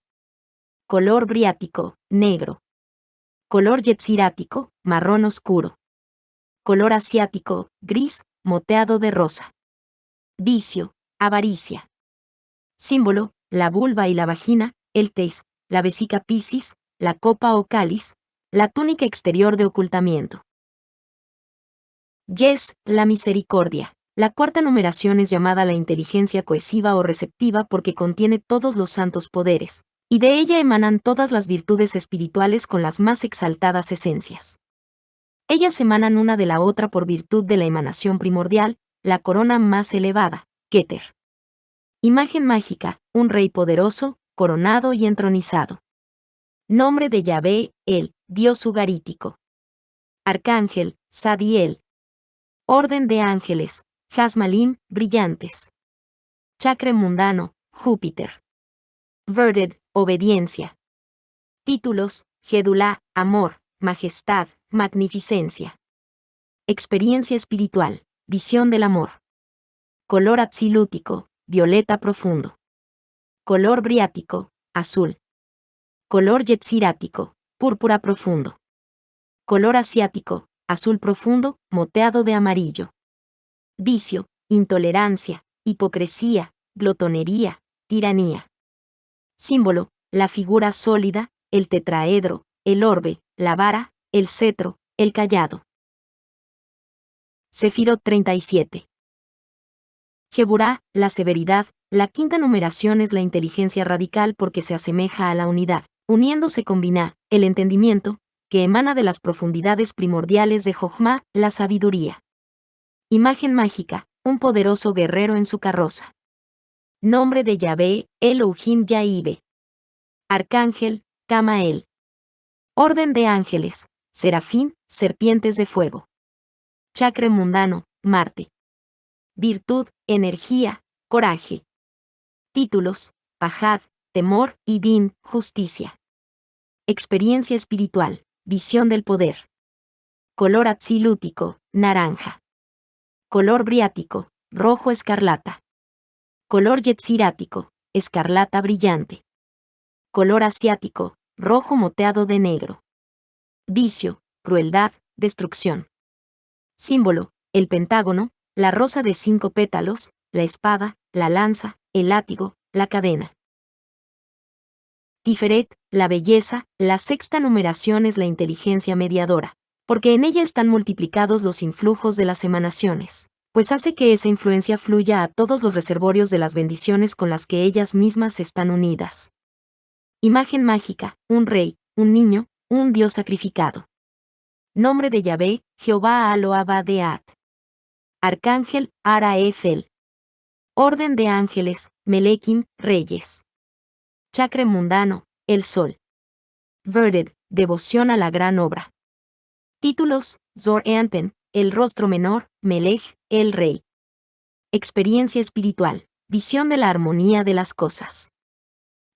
Color briático, negro. Color yetzirático, marrón oscuro. Color asiático, gris, moteado de rosa. Vicio, avaricia. Símbolo, la vulva y la vagina, el teis, la vesica piscis, la copa o cáliz, la túnica exterior de ocultamiento. Yes, la misericordia. La cuarta numeración es llamada la inteligencia cohesiva o receptiva porque contiene todos los santos poderes, y de ella emanan todas las virtudes espirituales con las más exaltadas esencias. Ellas emanan una de la otra por virtud de la emanación primordial, la corona más elevada, Keter. Imagen mágica, un rey poderoso, coronado y entronizado. Nombre de Yahvé, el Dios ugarítico. Arcángel, Sadiel. Orden de ángeles, Jasmalim, brillantes. Chakra mundano, Júpiter. Verded, obediencia. Títulos, Gedulá, amor, majestad, magnificencia. Experiencia espiritual, visión del amor. Color atsilútico, violeta profundo. Color briático, azul. Color yetzirático, púrpura profundo. Color asiático, azul profundo, moteado de amarillo. Vicio, intolerancia, hipocresía, glotonería, tiranía. Símbolo, la figura sólida, el tetraedro, el orbe, la vara, el cetro, el cayado. Sefirot 37. Jeburá, la severidad, la quinta numeración es la inteligencia radical porque se asemeja a la unidad, uniéndose con Binah, el entendimiento, que emana de las profundidades primordiales de Jochma, la sabiduría. Imagen mágica, un poderoso guerrero en su carroza. Nombre de Yahvé, Elohim Yahive. Arcángel, Camael. Orden de ángeles, serafín, serpientes de fuego. Chakra mundano, Marte. Virtud, energía, coraje. Títulos, Pajad, temor, y Din, justicia. Experiencia espiritual, visión del poder. Color atzilútico, naranja. Color briático, rojo escarlata. Color yetzirático, escarlata brillante. Color asiático, rojo moteado de negro. Vicio, crueldad, destrucción. Símbolo, el pentágono, la rosa de 5 pétalos, la espada, la lanza, el látigo, la cadena. Tiferet, la belleza, la sexta numeración es la inteligencia mediadora, porque en ella están multiplicados los influjos de las emanaciones, pues hace que esa influencia fluya a todos los reservorios de las bendiciones con las que ellas mismas están unidas. Imagen mágica, un rey, un niño, un dios sacrificado. Nombre de Yahvé, Jehová Aloabadeat. Arcángel, Araefel. Orden de ángeles, Melekim, reyes. Chakra mundano, el sol. Verded, devoción a la gran obra. Títulos, Zor Anpen, el rostro menor, Melech, el rey. Experiencia espiritual, visión de la armonía de las cosas.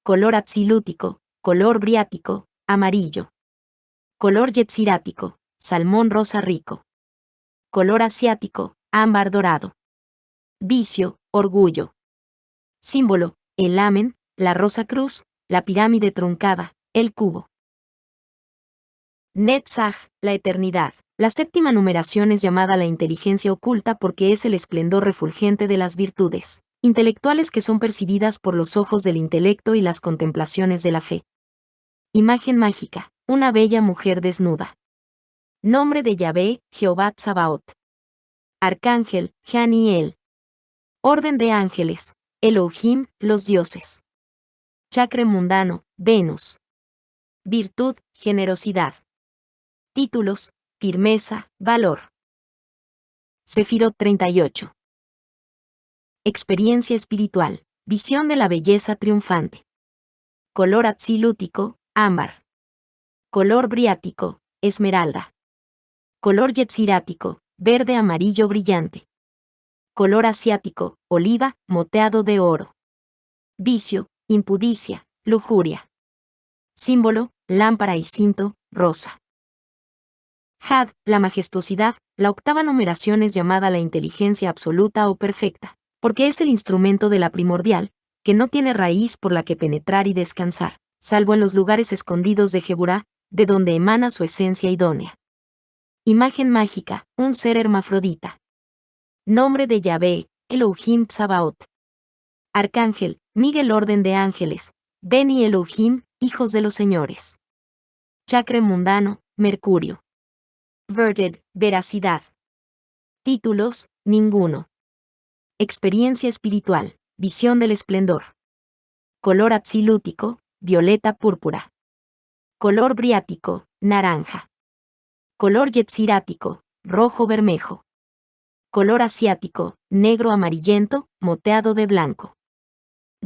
Color atzilútico, color briático, amarillo. Color yetzirático, salmón rosa rico. Color asiático, ámbar dorado. Vicio, orgullo. Símbolo, el amen, la rosa cruz, la pirámide truncada, el cubo. Netzach, la eternidad. La séptima numeración es llamada la inteligencia oculta porque es el esplendor refulgente de las virtudes intelectuales que son percibidas por los ojos del intelecto y las contemplaciones de la fe. Imagen mágica, una bella mujer desnuda. Nombre de Yahvé, Jehová Tsabaot. Arcángel, Janiel. Orden de ángeles, Elohim, los dioses. Chakra mundano, Venus. Virtud, generosidad. Títulos, firmeza, valor. Sefirot 38. Experiencia espiritual, visión de la belleza triunfante. Color atzilútico, ámbar. Color briático, esmeralda. Color yetzirático, verde amarillo brillante. Color asiático, oliva, moteado de oro. Vicio, impudicia, lujuria. Símbolo, lámpara y cinto, rosa. Had, la majestuosidad, la octava numeración es llamada la inteligencia absoluta o perfecta, porque es el instrumento de la primordial, que no tiene raíz por la que penetrar y descansar, salvo en los lugares escondidos de Geburá, de donde emana su esencia idónea. Imagen mágica, un ser hermafrodita. Nombre de Yahvé, Elohim Tsabaot. Arcángel, Miguel orden de ángeles, Beni Elohim, hijos de los señores. Chakra mundano, Mercurio. Verded, veracidad. Títulos, ninguno. Experiencia espiritual, visión del esplendor. Color atzilútico, violeta púrpura. Color briático, naranja. Color yetzirático, rojo bermejo. Color asiático, negro amarillento, moteado de blanco.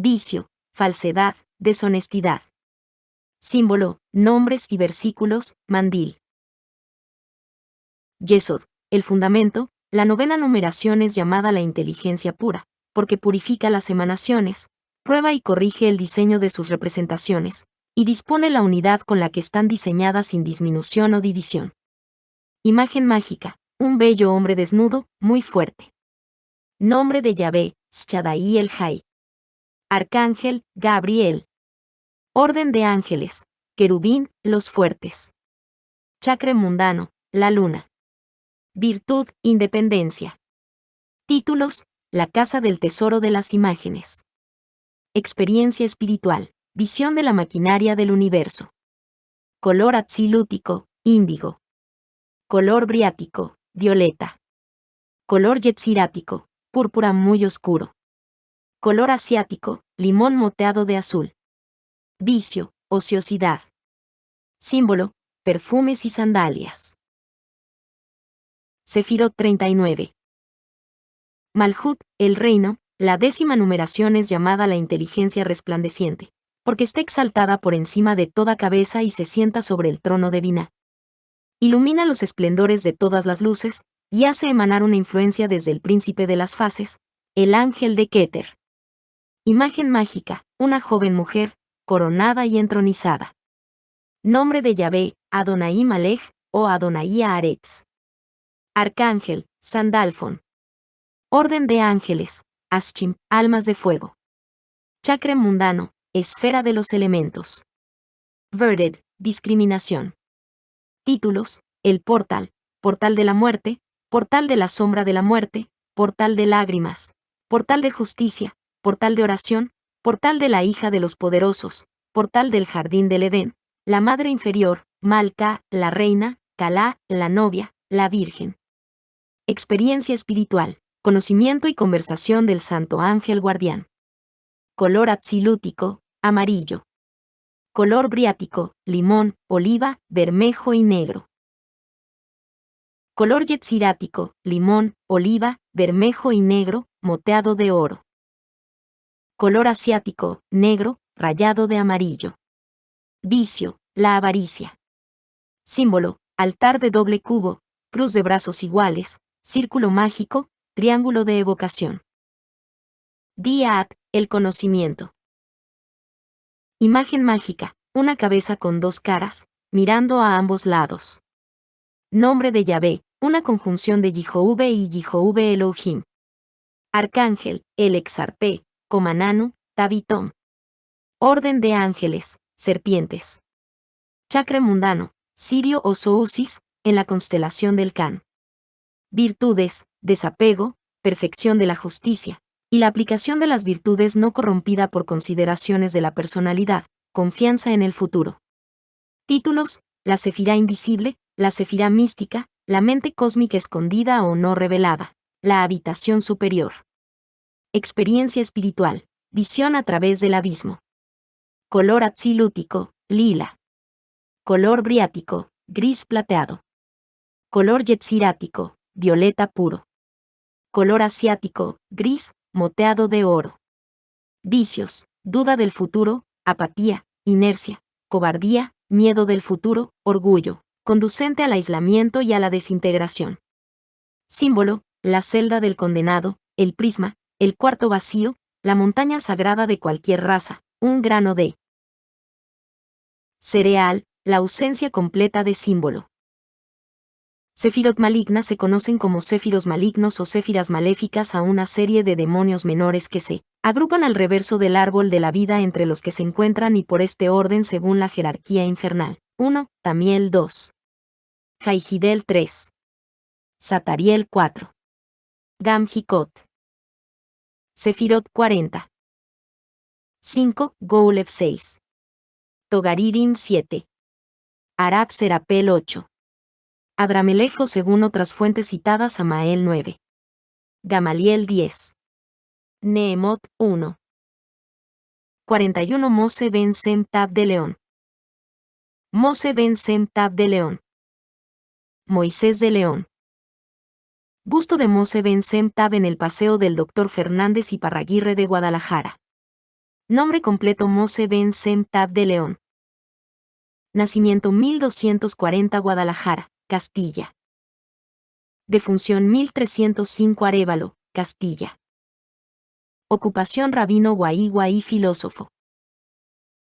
Vicio, falsedad, deshonestidad. Símbolo, nombres y versículos, mandil. Yesod, el fundamento, la novena numeración es llamada la inteligencia pura, porque purifica las emanaciones, prueba y corrige el diseño de sus representaciones, y dispone la unidad con la que están diseñadas sin disminución o división. Imagen mágica, un bello hombre desnudo, muy fuerte. Nombre de Yahvé, Shaddai el Jai. Arcángel, Gabriel. Orden de ángeles, querubín, los fuertes. Chakra mundano, la luna. Virtud, independencia. Títulos, la casa del tesoro de las imágenes. Experiencia espiritual, visión de la maquinaria del universo. Color atzilútico, índigo. Color briático, violeta. Color yetzirático, púrpura muy oscuro. Color asiático, limón moteado de azul. Vicio, ociosidad. Símbolo, perfumes y sandalias. Sefirot 39. Malhut, el reino, la 10ª numeración es llamada la inteligencia resplandeciente, porque está exaltada por encima de toda cabeza y se sienta sobre el trono de Biná. Ilumina los esplendores de todas las luces, y hace emanar una influencia desde el príncipe de las fases, el ángel de Keter. Imagen mágica, una joven mujer, coronada y entronizada. Nombre de Yahvé, Adonai Malech, o Adonai Haaretz. Arcángel, Sandalfón. Orden de ángeles, Aschim, almas de fuego. Chakra mundano, esfera de los elementos. Verded, discriminación. Títulos, el portal, portal de la muerte, portal de la sombra de la muerte, portal de lágrimas, portal de justicia, portal de oración, portal de la hija de los poderosos, portal del jardín del Edén, la madre inferior, Malca, la reina, Calá, la novia, la virgen. Experiencia espiritual, conocimiento y conversación del santo ángel guardián. Color atzilútico, amarillo. Color briático, limón, oliva, bermejo y negro. Color yetzirático, limón, oliva, bermejo y negro, moteado de oro. Color asiático, negro, rayado de amarillo. Vicio, la avaricia. Símbolo, altar de doble cubo, cruz de brazos iguales, círculo mágico, triángulo de evocación. Diat, el conocimiento. Imagen mágica, una cabeza con dos caras, mirando a ambos lados. Nombre de Yahvé, una conjunción de Yihouve y Yihouve Elohim. Arcángel, el Exarpé, Comananu, Tabitom. Orden de ángeles, serpientes. Chakra mundano, Sirio o Sousis, en la constelación del Can. Virtudes, desapego, perfección de la justicia, y la aplicación de las virtudes no corrompida por consideraciones de la personalidad, confianza en el futuro. Títulos, la Sefirá invisible, la Sefirá mística, la mente cósmica escondida o no revelada, la habitación superior. Experiencia espiritual, visión a través del abismo. Color atzilútico, lila. Color briático, gris plateado. Color yetzirático, violeta puro. Color asiático, gris, moteado de oro. Vicios, duda del futuro, apatía, inercia, cobardía, miedo del futuro, orgullo, conducente al aislamiento y a la desintegración. Símbolo, la celda del condenado, el prisma, el cuarto vacío, la montaña sagrada de cualquier raza, un grano de cereal, la ausencia completa de símbolo. Sefirot malignas se conocen como séfiros malignos o séfiras maléficas a una serie de demonios menores que se agrupan al reverso del árbol de la vida entre los que se encuentran y por este orden según la jerarquía infernal. 1. Tamiel 2. Jaihidel 3. Satariel 4. Gamjikot. Sefirot 40. 5. Goulev 6. Togaririm 7. Arab Serapel 8. Adramelejo según otras fuentes citadas Samael 9. Gamaliel 10. Nehemot 1. 41 Mose ben Sem Tab de León. Mose ben Sem Tab de León. Moisés de León. Busto de Mose ben Sem Tab en el Paseo del Dr. Fernández y Parraguirre de Guadalajara. Nombre completo Mose ben Sem Tab de León. Nacimiento 1240 Guadalajara, Castilla. Defunción 1305 Arévalo, Castilla. Ocupación rabino guaí filósofo.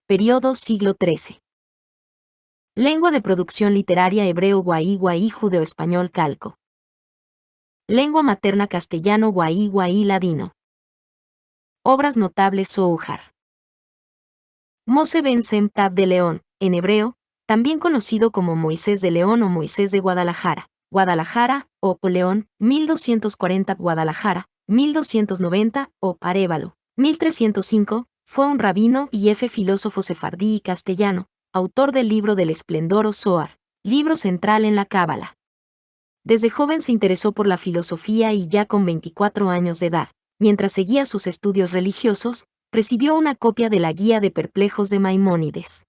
Periodo siglo XIII. Lengua de producción literaria hebreo guaí judeo-español calco. Lengua materna castellano guaí ladino. Obras notables Zohar. Mose ben Sem Tab de León, en hebreo, también conocido como Moisés de León o Moisés de Guadalajara, Guadalajara, o León, 1240 Guadalajara, 1290, o Arévalo, 1305, fue un rabino y filósofo sefardí y castellano, autor del libro del esplendor o Zohar, libro central en la Cábala. Desde joven se interesó por la filosofía y ya con 24 años de edad, mientras seguía sus estudios religiosos, recibió una copia de la Guía de Perplejos de Maimónides.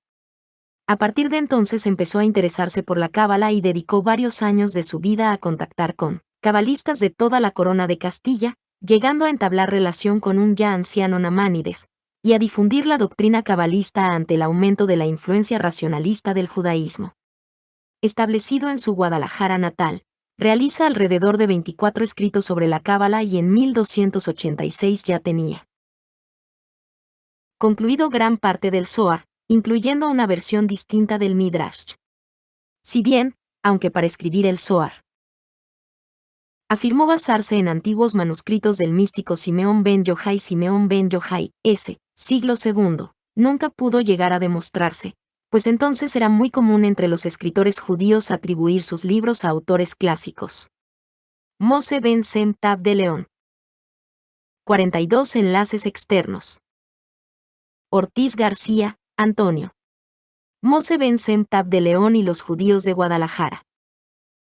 A partir de entonces empezó a interesarse por la cábala y dedicó varios años de su vida a contactar con cabalistas de toda la corona de Castilla, llegando a entablar relación con un ya anciano Namánides, y a difundir la doctrina cabalista ante el aumento de la influencia racionalista del judaísmo. Establecido en su Guadalajara natal, realiza alrededor de 24 escritos sobre la cábala y en 1286 ya tenía concluido gran parte del Zohar, incluyendo una versión distinta del Midrash. Si bien, aunque para escribir el Zohar afirmó basarse en antiguos manuscritos del místico Simeón ben Yohai, siglo II, nunca pudo llegar a demostrarse, pues entonces era muy común entre los escritores judíos atribuir sus libros a autores clásicos. Moshe ben Sem Tab de León. 42 enlaces externos. Ortiz García, Antonio. Moshe ben Sem Tab de León y los judíos de Guadalajara.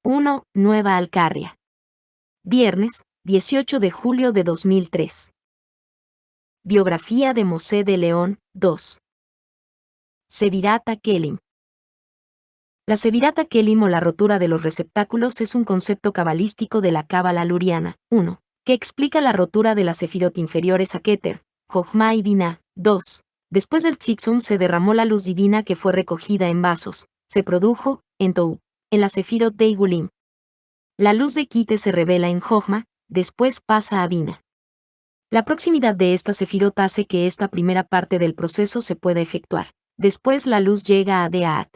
1. Nueva Alcarria. Viernes, 18 de julio de 2003. Biografía de Moshe de León, 2. Sevirat Kelim. La Sevirat Kelim o la rotura de los receptáculos es un concepto cabalístico de la cábala luriana, 1, que explica la rotura de las sefirot inferiores a Keter, Jochma y Binah, 2. Después del Tzimtzum se derramó la luz divina que fue recogida en vasos, se produjo, en Tou, en la sefirot de Igulim. La luz de Kite se revela en Jochma, después pasa a Binah. La proximidad de esta sefirot hace que esta primera parte del proceso se pueda efectuar. Después la luz llega a Deat.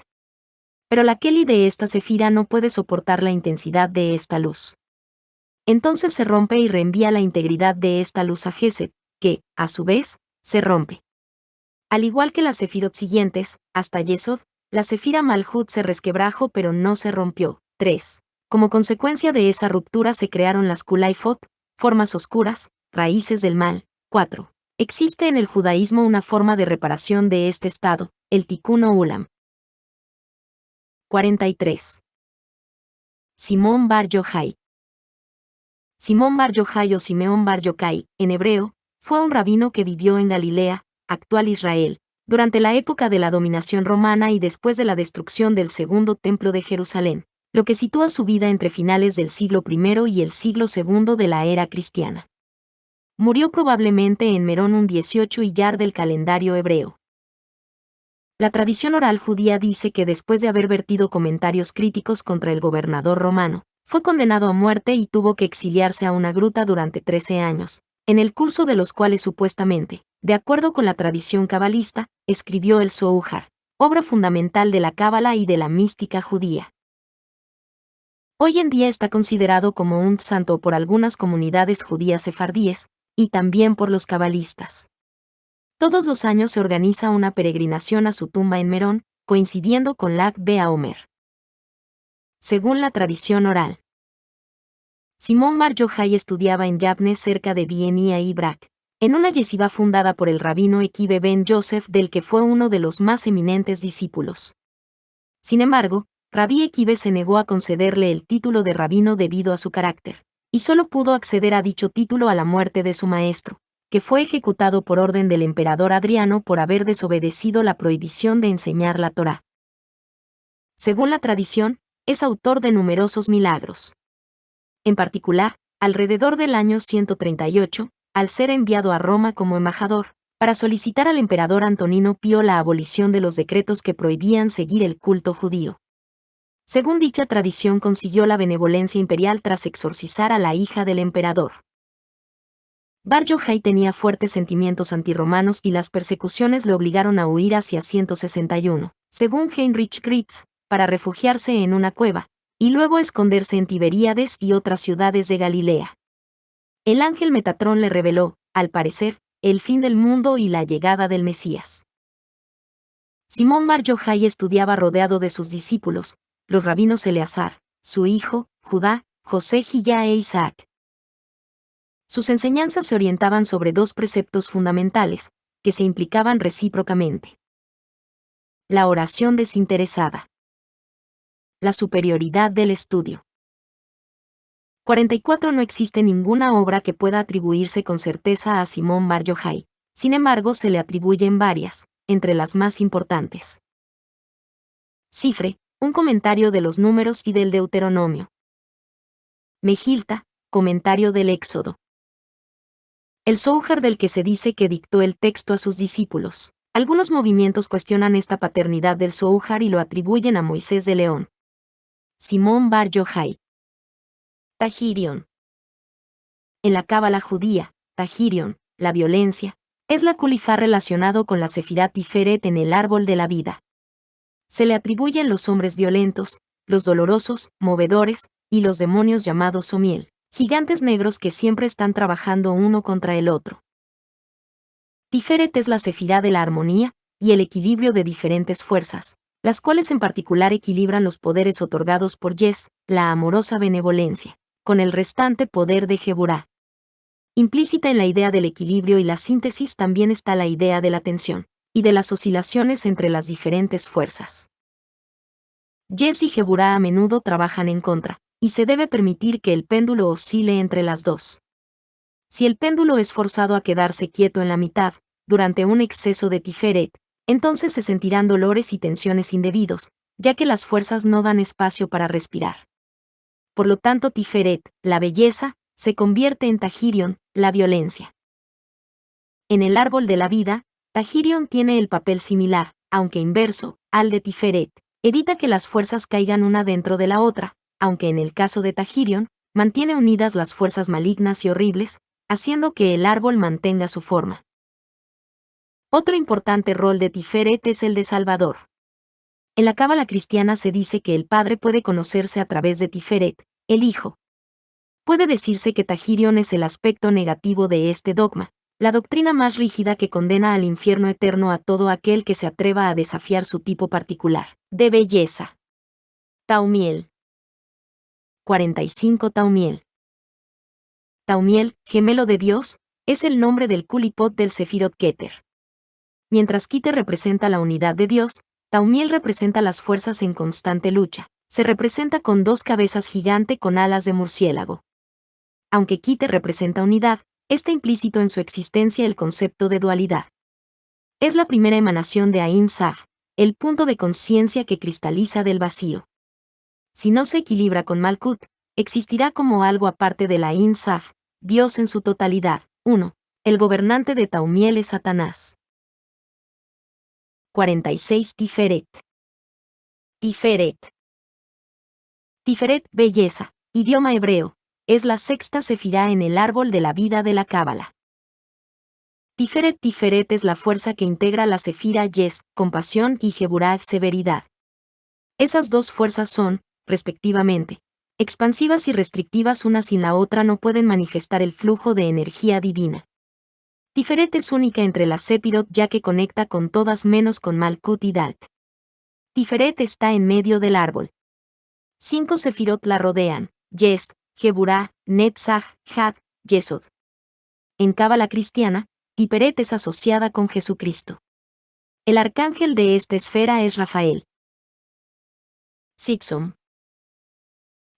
Pero la Keli de esta sefira no puede soportar la intensidad de esta luz. Entonces se rompe y reenvía la integridad de esta luz a Geset, que, a su vez, se rompe. Al igual que las sefirot siguientes, hasta Yesod, la sefira Malhut se resquebrajó pero no se rompió. 3. Como consecuencia de esa ruptura se crearon las Kulaifot, formas oscuras, raíces del mal. 4. Existe en el judaísmo una forma de reparación de este estado, el Tikkun Olam. 43. Simón Bar Yochai. Simón Bar Yochai o Simeón Bar Yochai, en hebreo, fue un rabino que vivió en Galilea, actual Israel, durante la época de la dominación romana y después de la destrucción del segundo templo de Jerusalén, lo que sitúa su vida entre finales del siglo I y el siglo II de la era cristiana. Murió probablemente en Merón un 18 Iyar del calendario hebreo. La tradición oral judía dice que después de haber vertido comentarios críticos contra el gobernador romano, fue condenado a muerte y tuvo que exiliarse a una gruta durante 13 años, en el curso de los cuales supuestamente, de acuerdo con la tradición cabalista, escribió el Zohar, obra fundamental de la cábala y de la mística judía. Hoy en día está considerado como un santo por algunas comunidades judías sefardíes, y también por los cabalistas. Todos los años se organiza una peregrinación a su tumba en Merón, coincidiendo con Lag BaOmer. Según la tradición oral, Simón Bar Yochai estudiaba en Yabne cerca de Bienia y Brak, en una yeshiva fundada por el rabino Ekibe ben Yosef del que fue uno de los más eminentes discípulos. Sin embargo, Rabí Ekibe se negó a concederle el título de rabino debido a su carácter, y solo pudo acceder a dicho título a la muerte de su maestro, que fue ejecutado por orden del emperador Adriano por haber desobedecido la prohibición de enseñar la Torá. Según la tradición, es autor de numerosos milagros. En particular, alrededor del año 138, al ser enviado a Roma como embajador, para solicitar al emperador Antonino Pío la abolición de los decretos que prohibían seguir el culto judío. Según dicha tradición consiguió la benevolencia imperial tras exorcizar a la hija del emperador. Bar Yochai tenía fuertes sentimientos antirromanos y las persecuciones le obligaron a huir hacia 161, según Heinrich Gritz, para refugiarse en una cueva, y luego esconderse en Tiberíades y otras ciudades de Galilea. El ángel Metatrón le reveló, al parecer, el fin del mundo y la llegada del Mesías. Simón Bar Yochai estudiaba rodeado de sus discípulos, los rabinos Eleazar, su hijo, Judá, José Gilla e Isaac. Sus enseñanzas se orientaban sobre dos preceptos fundamentales, que se implicaban recíprocamente. La oración desinteresada. La superioridad del estudio. 44. No existe ninguna obra que pueda atribuirse con certeza a Simón Bar Yochai, sin embargo se le atribuyen varias, entre las más importantes. Sifre, un comentario de los números y del Deuteronomio. Mejilta, comentario del Éxodo. El Zohar del que se dice que dictó el texto a sus discípulos. Algunos movimientos cuestionan esta paternidad del Zohar y lo atribuyen a Moisés de León. Simón Bar Yochai. Tahirion. En la cábala judía, Tahirion, la violencia, es la culifá relacionado con la Sefirá Tiferet en el árbol de la vida. Se le atribuyen los hombres violentos, los dolorosos, movedores, y los demonios llamados Somiel, gigantes negros que siempre están trabajando uno contra el otro. Tiferet es la Sefirá de la armonía y el equilibrio de diferentes fuerzas, las cuales en particular equilibran los poderes otorgados por Yes, la amorosa benevolencia, con el restante poder de Geburá. Implícita en la idea del equilibrio y la síntesis también está la idea de la tensión, y de las oscilaciones entre las diferentes fuerzas. Yes y Geburá a menudo trabajan en contra, y se debe permitir que el péndulo oscile entre las dos. Si el péndulo es forzado a quedarse quieto en la mitad, durante un exceso de Tiferet, entonces se sentirán dolores y tensiones indebidos, ya que las fuerzas no dan espacio para respirar. Por lo tanto, Tiferet, la belleza, se convierte en Tahirion, la violencia. En el árbol de la vida, Tahirion tiene el papel similar, aunque inverso, al de Tiferet. Evita que las fuerzas caigan una dentro de la otra, aunque en el caso de Tahirion, mantiene unidas las fuerzas malignas y horribles, haciendo que el árbol mantenga su forma. Otro importante rol de Tiferet es el de Salvador. En la cábala cristiana se dice que el Padre puede conocerse a través de Tiferet, el Hijo. Puede decirse que Tahirion es el aspecto negativo de este dogma, la doctrina más rígida que condena al infierno eterno a todo aquel que se atreva a desafiar su tipo particular de belleza. Taumiel. 45 Taumiel. Taumiel, gemelo de Dios, es el nombre del Kulipot del Sefirot Keter. Mientras Keter representa la unidad de Dios, Taumiel representa las fuerzas en constante lucha. Se representa con dos cabezas gigante con alas de murciélago. Aunque Keter representa unidad, está implícito en su existencia el concepto de dualidad. Es la primera emanación de Ain Saf, el punto de conciencia que cristaliza del vacío. Si no se equilibra con Malkut, existirá como algo aparte de la Ain Saf, Dios en su totalidad. 1. El gobernante de Taumiel es Satanás. 46 Tiferet. Tiferet. Tiferet, belleza, idioma hebreo, es la sexta sefirá en el árbol de la vida de la cábala. Tiferet es la fuerza que integra la sefira Yes, compasión, y Geburá, severidad. Esas dos fuerzas son, respectivamente, expansivas y restrictivas. Una sin la otra no pueden manifestar el flujo de energía divina. Tiferet es única entre las Sepirot ya que conecta con todas menos con Malkut y Dalt. Tiferet está en medio del árbol. 5 sefirot la rodean: Yes, Geburá, Netzach, Had, Yesod. En cábala cristiana, Tiferet es asociada con Jesucristo. El arcángel de esta esfera es Rafael. Tzimtzum.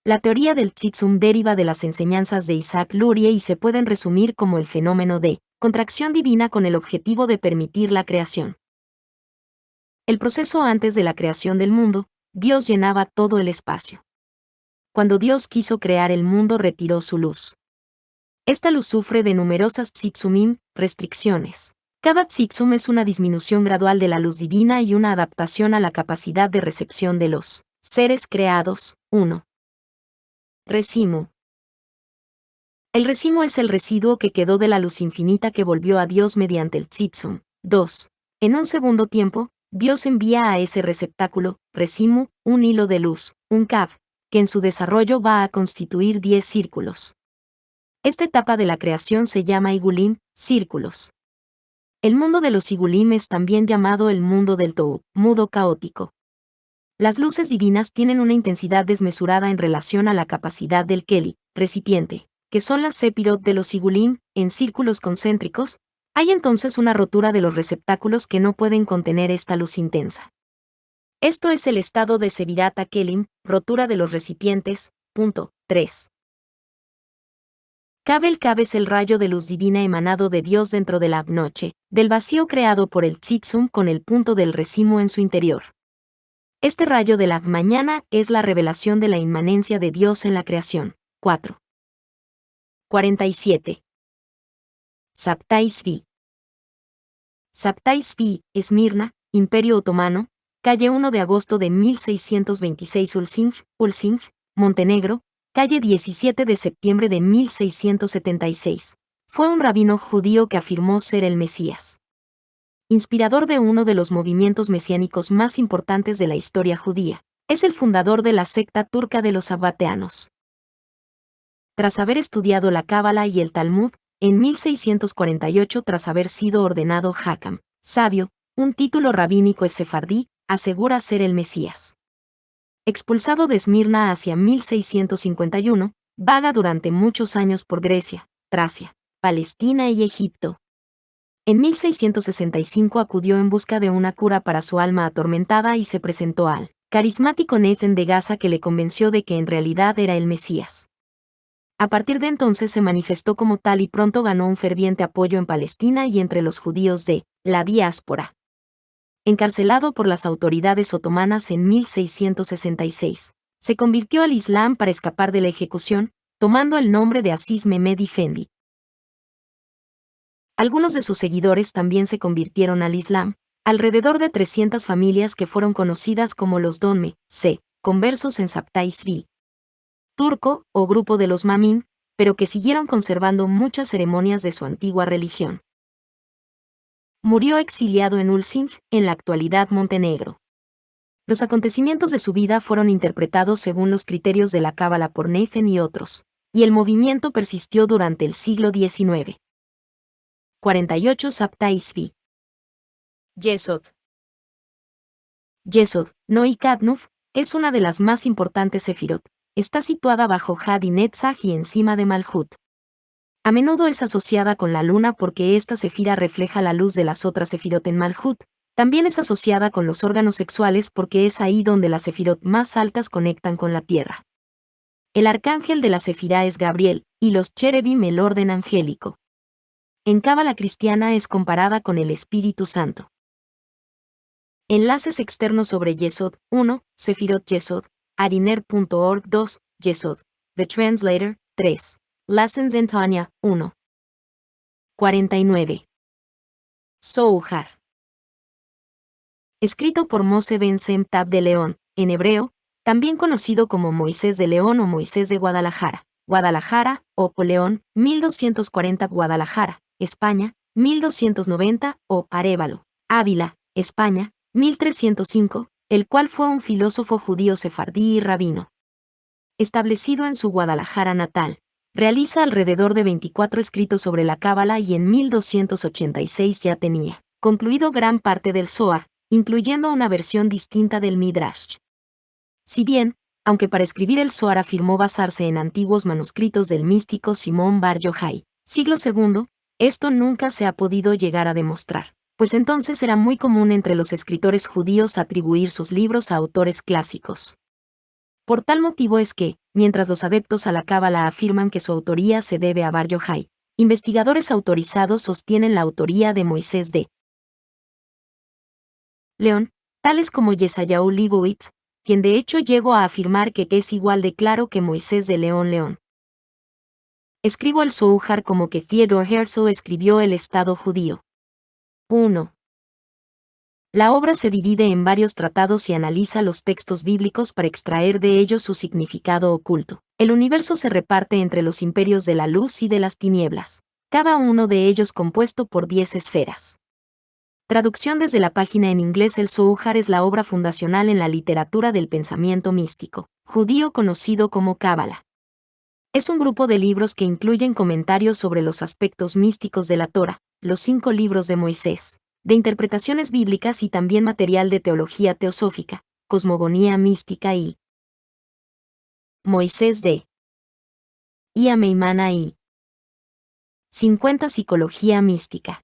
La teoría del Tzimtzum deriva de las enseñanzas de Isaac Lurie y se pueden resumir como el fenómeno de contracción divina con el objetivo de permitir la creación. El proceso antes de la creación del mundo, Dios llenaba todo el espacio. Cuando Dios quiso crear el mundo, retiró su luz. Esta luz sufre de numerosas tzimtzumim, restricciones. Cada tzimtzum es una disminución gradual de la luz divina y una adaptación a la capacidad de recepción de los seres creados. 1. Resimo. El resimo es el residuo que quedó de la luz infinita que volvió a Dios mediante el tzimtzum. 2. En un segundo tiempo, Dios envía a ese receptáculo, resimo, un hilo de luz, un kav, que en su desarrollo va a constituir 10 círculos. Esta etapa de la creación se llama Igulim, círculos. El mundo de los Igulim es también llamado el mundo del Tou, mudo caótico. Las luces divinas tienen una intensidad desmesurada en relación a la capacidad del Keli, recipiente, que son las Sepirot de los Igulim, en círculos concéntricos. Hay entonces una rotura de los receptáculos que no pueden contener esta luz intensa. Esto es el estado de Sevirat Kelim, rotura de los recipientes. 3. Kabel Kab es el rayo de luz divina emanado de Dios dentro de la noche, del vacío creado por el tzimtzum con el punto del resimo en su interior. Este rayo de la mañana es la revelación de la inmanencia de Dios en la creación. 4. 47. Sabtai Tzvi. Sabtai Tzvi, Esmirna, Imperio Otomano, calle 1 de agosto de 1626 Ulcinj, Montenegro, calle 17 de septiembre de 1676. Fue un rabino judío que afirmó ser el Mesías. Inspirador de uno de los movimientos mesiánicos más importantes de la historia judía, es el fundador de la secta turca de los sabbateanos. Tras haber estudiado la Cábala y el Talmud, en 1648 tras haber sido ordenado Hakam, sabio, un título rabínico sefardí, asegura ser el Mesías. Expulsado de Esmirna hacia 1651, vaga durante muchos años por Grecia, Tracia, Palestina y Egipto. En 1665 acudió en busca de una cura para su alma atormentada y se presentó al carismático Nathan de Gaza, que le convenció de que en realidad era el Mesías. A partir de entonces se manifestó como tal y pronto ganó un ferviente apoyo en Palestina y entre los judíos de la diáspora. Encarcelado por las autoridades otomanas en 1666, se convirtió al Islam para escapar de la ejecución, tomando el nombre de Aziz Mehmed Efendi. Algunos de sus seguidores también se convirtieron al Islam, alrededor de 300 familias que fueron conocidas como los Donme, conversos en Sabtai Tzvi, turco o grupo de los Mamim, pero que siguieron conservando muchas ceremonias de su antigua religión. Murió exiliado en Ulcinj, en la actualidad Montenegro. Los acontecimientos de su vida fueron interpretados según los criterios de la Cábala por Nathan y otros, y el movimiento persistió durante el siglo XIX. 48 Sabtai Tzvi. Yesod. Yesod, Noi Kadnuf, es una de las más importantes sefirot. Está situada bajo Had y Netzach y encima de Malhut. A menudo es asociada con la luna porque esta sefira refleja la luz de las otras sefirot en Malhut. También es asociada con los órganos sexuales porque es ahí donde las sefirot más altas conectan con la tierra. El arcángel de la sefirá es Gabriel, y los cherubim el orden angélico. En Cábala cristiana es comparada con el Espíritu Santo. Enlaces externos sobre Yesod. 1. Sefirot Yesod. Ariner.org. 2. Yesod. The Translator. 3. Lessons in Tanya. 1. 49. Zohar. Escrito por Moshe ben Sem Tab de León, en hebreo, también conocido como Moisés de León o Moisés de Guadalajara, o León, 1240 Guadalajara, España, 1290, o Arévalo, Ávila, España, 1305, el cual fue un filósofo judío sefardí y rabino. Establecido en su Guadalajara natal, realiza alrededor de 24 escritos sobre la Cábala y en 1286 ya tenía concluido gran parte del Zohar, incluyendo una versión distinta del Midrash. Si bien, aunque para escribir el Zohar afirmó basarse en antiguos manuscritos del místico Simón Bar Yochai, siglo II, esto nunca se ha podido llegar a demostrar, pues entonces era muy común entre los escritores judíos atribuir sus libros a autores clásicos. Por tal motivo es que, mientras los adeptos a la Cábala afirman que su autoría se debe a Bar Yochai, investigadores autorizados sostienen la autoría de Moisés de León, tales como Yeshayahu Leibowitz, quien de hecho llegó a afirmar que es igual de claro que Moisés de León. Escribo el Zohar como que Theodor Herzl escribió el Estado judío. 1. La obra se divide en varios tratados y analiza los textos bíblicos para extraer de ellos su significado oculto. El universo se reparte entre los imperios de la luz y de las tinieblas, cada uno de ellos compuesto por 10 esferas. Traducción desde la página en inglés. El Zohar es la obra fundacional en la literatura del pensamiento místico judío conocido como Cábala. Es un grupo de libros que incluyen comentarios sobre los aspectos místicos de la Torá, los 5 libros de Moisés, de interpretaciones bíblicas y también material de teología teosófica, cosmogonía mística y Moisés de Meimana y 50 psicología mística.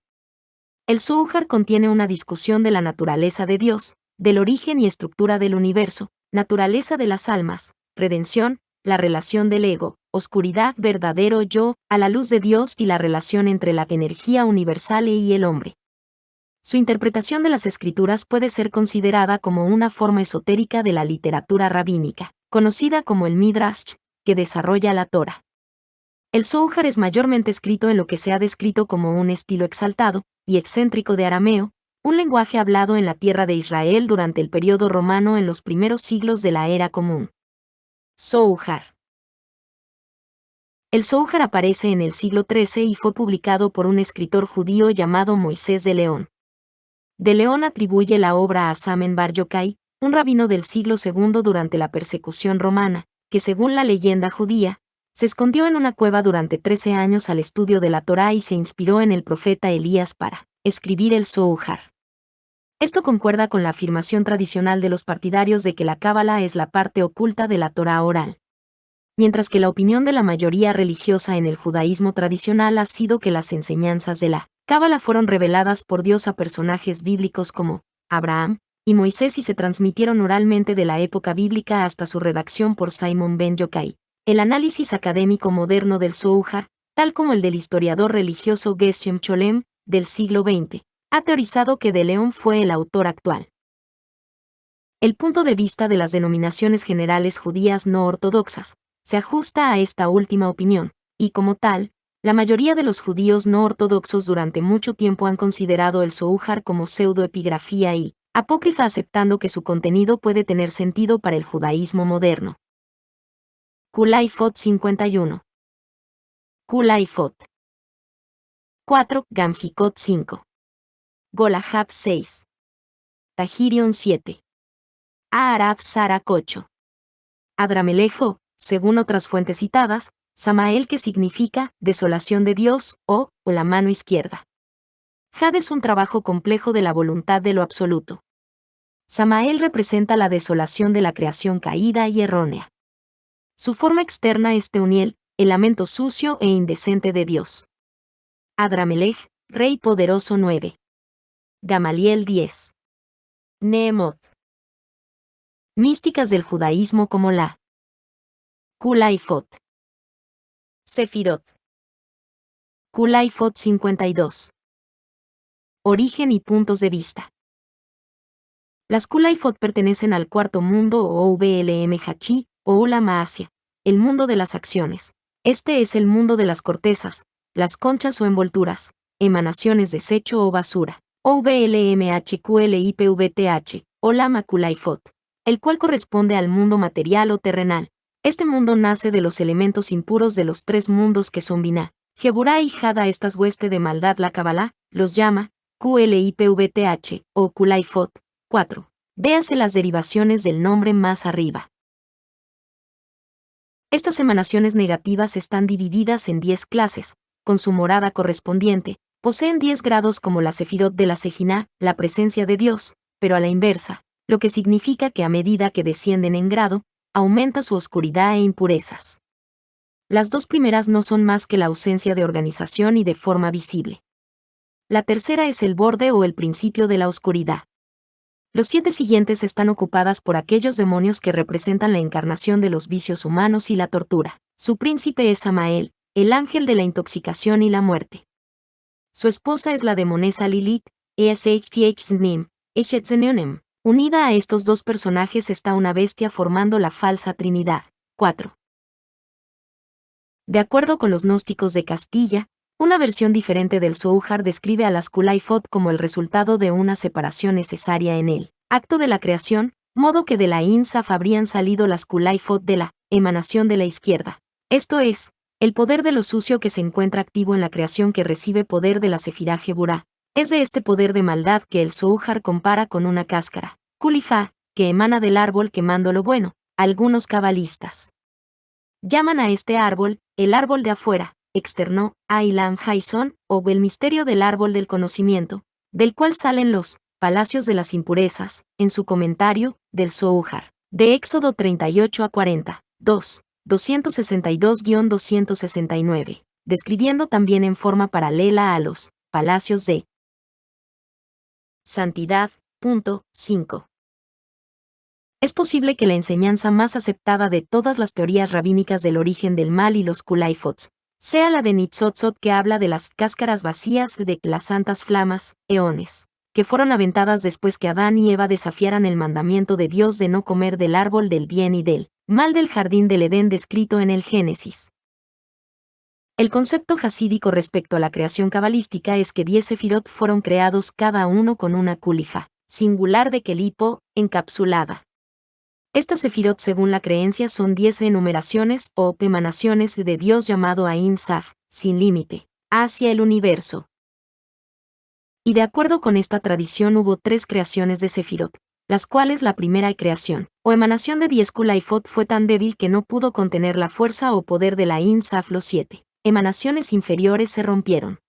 El Zohar contiene una discusión de la naturaleza de Dios, del origen y estructura del universo, naturaleza de las almas, redención, la relación del ego, oscuridad, verdadero yo, a la luz de Dios y la relación entre la energía universal y el hombre. Su interpretación de las escrituras puede ser considerada como una forma esotérica de la literatura rabínica, conocida como el Midrash, que desarrolla la Torá. El Zohar es mayormente escrito en lo que se ha descrito como un estilo exaltado y excéntrico de arameo, un lenguaje hablado en la tierra de Israel durante el período romano en los primeros siglos de la Era Común. Zohar. El Zohar aparece en el siglo XIII y fue publicado por un escritor judío llamado Moisés de León. De León atribuye la obra a Samen Bar Yochai, un rabino del siglo II durante la persecución romana, que según la leyenda judía, se escondió en una cueva durante 13 años al estudio de la Torá y se inspiró en el profeta Elías para escribir el Zohar. Esto concuerda con la afirmación tradicional de los partidarios de que la Cábala es la parte oculta de la Torá oral. Mientras que la opinión de la mayoría religiosa en el judaísmo tradicional ha sido que las enseñanzas de la Cábala fueron reveladas por Dios a personajes bíblicos como Abraham y Moisés y se transmitieron oralmente de la época bíblica hasta su redacción por Simon ben Yochai. El análisis académico moderno del Zohar, tal como el del historiador religioso Geshem Cholem, del siglo XX, ha teorizado que de León fue el autor actual. El punto de vista de las denominaciones generales judías no ortodoxas se ajusta a esta última opinión, y como tal, la mayoría de los judíos no ortodoxos durante mucho tiempo han considerado el Zohar como pseudoepigrafía y apócrifa, aceptando que su contenido puede tener sentido para el judaísmo moderno. Kulai-Fot 51. Kulai-Fot 4. Gamjikot 5. Golahab 6. Tahirion 7. Aarab Sarak 8. Adramelejo, según otras fuentes citadas, Samael, que significa desolación de Dios o la mano izquierda. Had es un trabajo complejo de la voluntad de lo absoluto. Samael representa la desolación de la creación caída y errónea. Su forma externa es Teuniel, el lamento sucio e indecente de Dios. Adramelech, Rey poderoso 9. Gamaliel 10. Nehemot. Místicas del judaísmo como la Kulai-Fot. Sefirot. Kulai-Fot 52. Origen y puntos de vista. Las Kulai-Fot pertenecen al cuarto mundo o UVLM Hachi, o Ulama Asia, el mundo de las acciones. Este es el mundo de las cortezas, las conchas o envolturas, emanaciones, desecho o basura. OVLMHQLIPVTH, o Lama Kulai-Fot, el cual corresponde al mundo material o terrenal. Este mundo nace de los elementos impuros de los tres mundos que son Binah, Geburah y Hada. Estas hueste de maldad la Kabbalah los llama QLIPVTH o Kulai-Fot. 4. Véase las derivaciones del nombre más arriba. Estas emanaciones negativas están divididas en 10 clases, con su morada correspondiente, poseen 10 grados como la Sefirot de la Sejinah, la presencia de Dios, pero a la inversa, lo que significa que a medida que descienden en grado, aumenta su oscuridad e impurezas. Las dos primeras no son más que la ausencia de organización y de forma visible. La tercera es el borde o el principio de la oscuridad. Los 7 siguientes están ocupadas por aquellos demonios que representan la encarnación de los vicios humanos y la tortura. Su príncipe es Samael, el ángel de la intoxicación y la muerte. Su esposa es la demonesa Lilith, Eshthnim, Eshetzenionem. Unida a estos dos personajes está una bestia formando la falsa Trinidad. 4. De acuerdo con los gnósticos de Castilla, una versión diferente del Zohar describe a las Kulai-Fot como el resultado de una separación necesaria en el acto de la creación, modo que de la Insaf habrían salido las Kulai-Fot de la emanación de la izquierda. Esto es, el poder de lo sucio que se encuentra activo en la creación que recibe poder de la Sefirá Geburah. Es de este poder de maldad que el Zohar compara con una cáscara, Kulifá, que emana del árbol quemando lo bueno. Algunos cabalistas llaman a este árbol, el árbol de afuera, externo, Ailan Haison, o el misterio del árbol del conocimiento, del cual salen los palacios de las impurezas, en su comentario, del Zohar, de Éxodo 38 a 40, 2, 262-269, describiendo también en forma paralela a los palacios de santidad. 5. Es posible que la enseñanza más aceptada de todas las teorías rabínicas del origen del mal y los Kulai-Fots sea la de Nitzotzot, que habla de las cáscaras vacías de las santas flamas, eones. que fueron aventadas después que Adán y Eva desafiaran el mandamiento de Dios de no comer del árbol del bien y del mal del jardín del Edén descrito en el Génesis. El concepto jasídico respecto a la creación cabalística es que 10 sefirot fueron creados cada uno con una kulifa, singular de Kelipo, encapsulada. Estas sefirot según la creencia son 10 enumeraciones o emanaciones de Dios llamado Ain Saf, sin límite, hacia el universo. Y de acuerdo con esta tradición hubo 3 creaciones de sefirot, las cuales la primera creación, o emanación de 10 Kulaifot fue tan débil que no pudo contener la fuerza o poder de la Ain Saf. Los 7 emanaciones inferiores se rompieron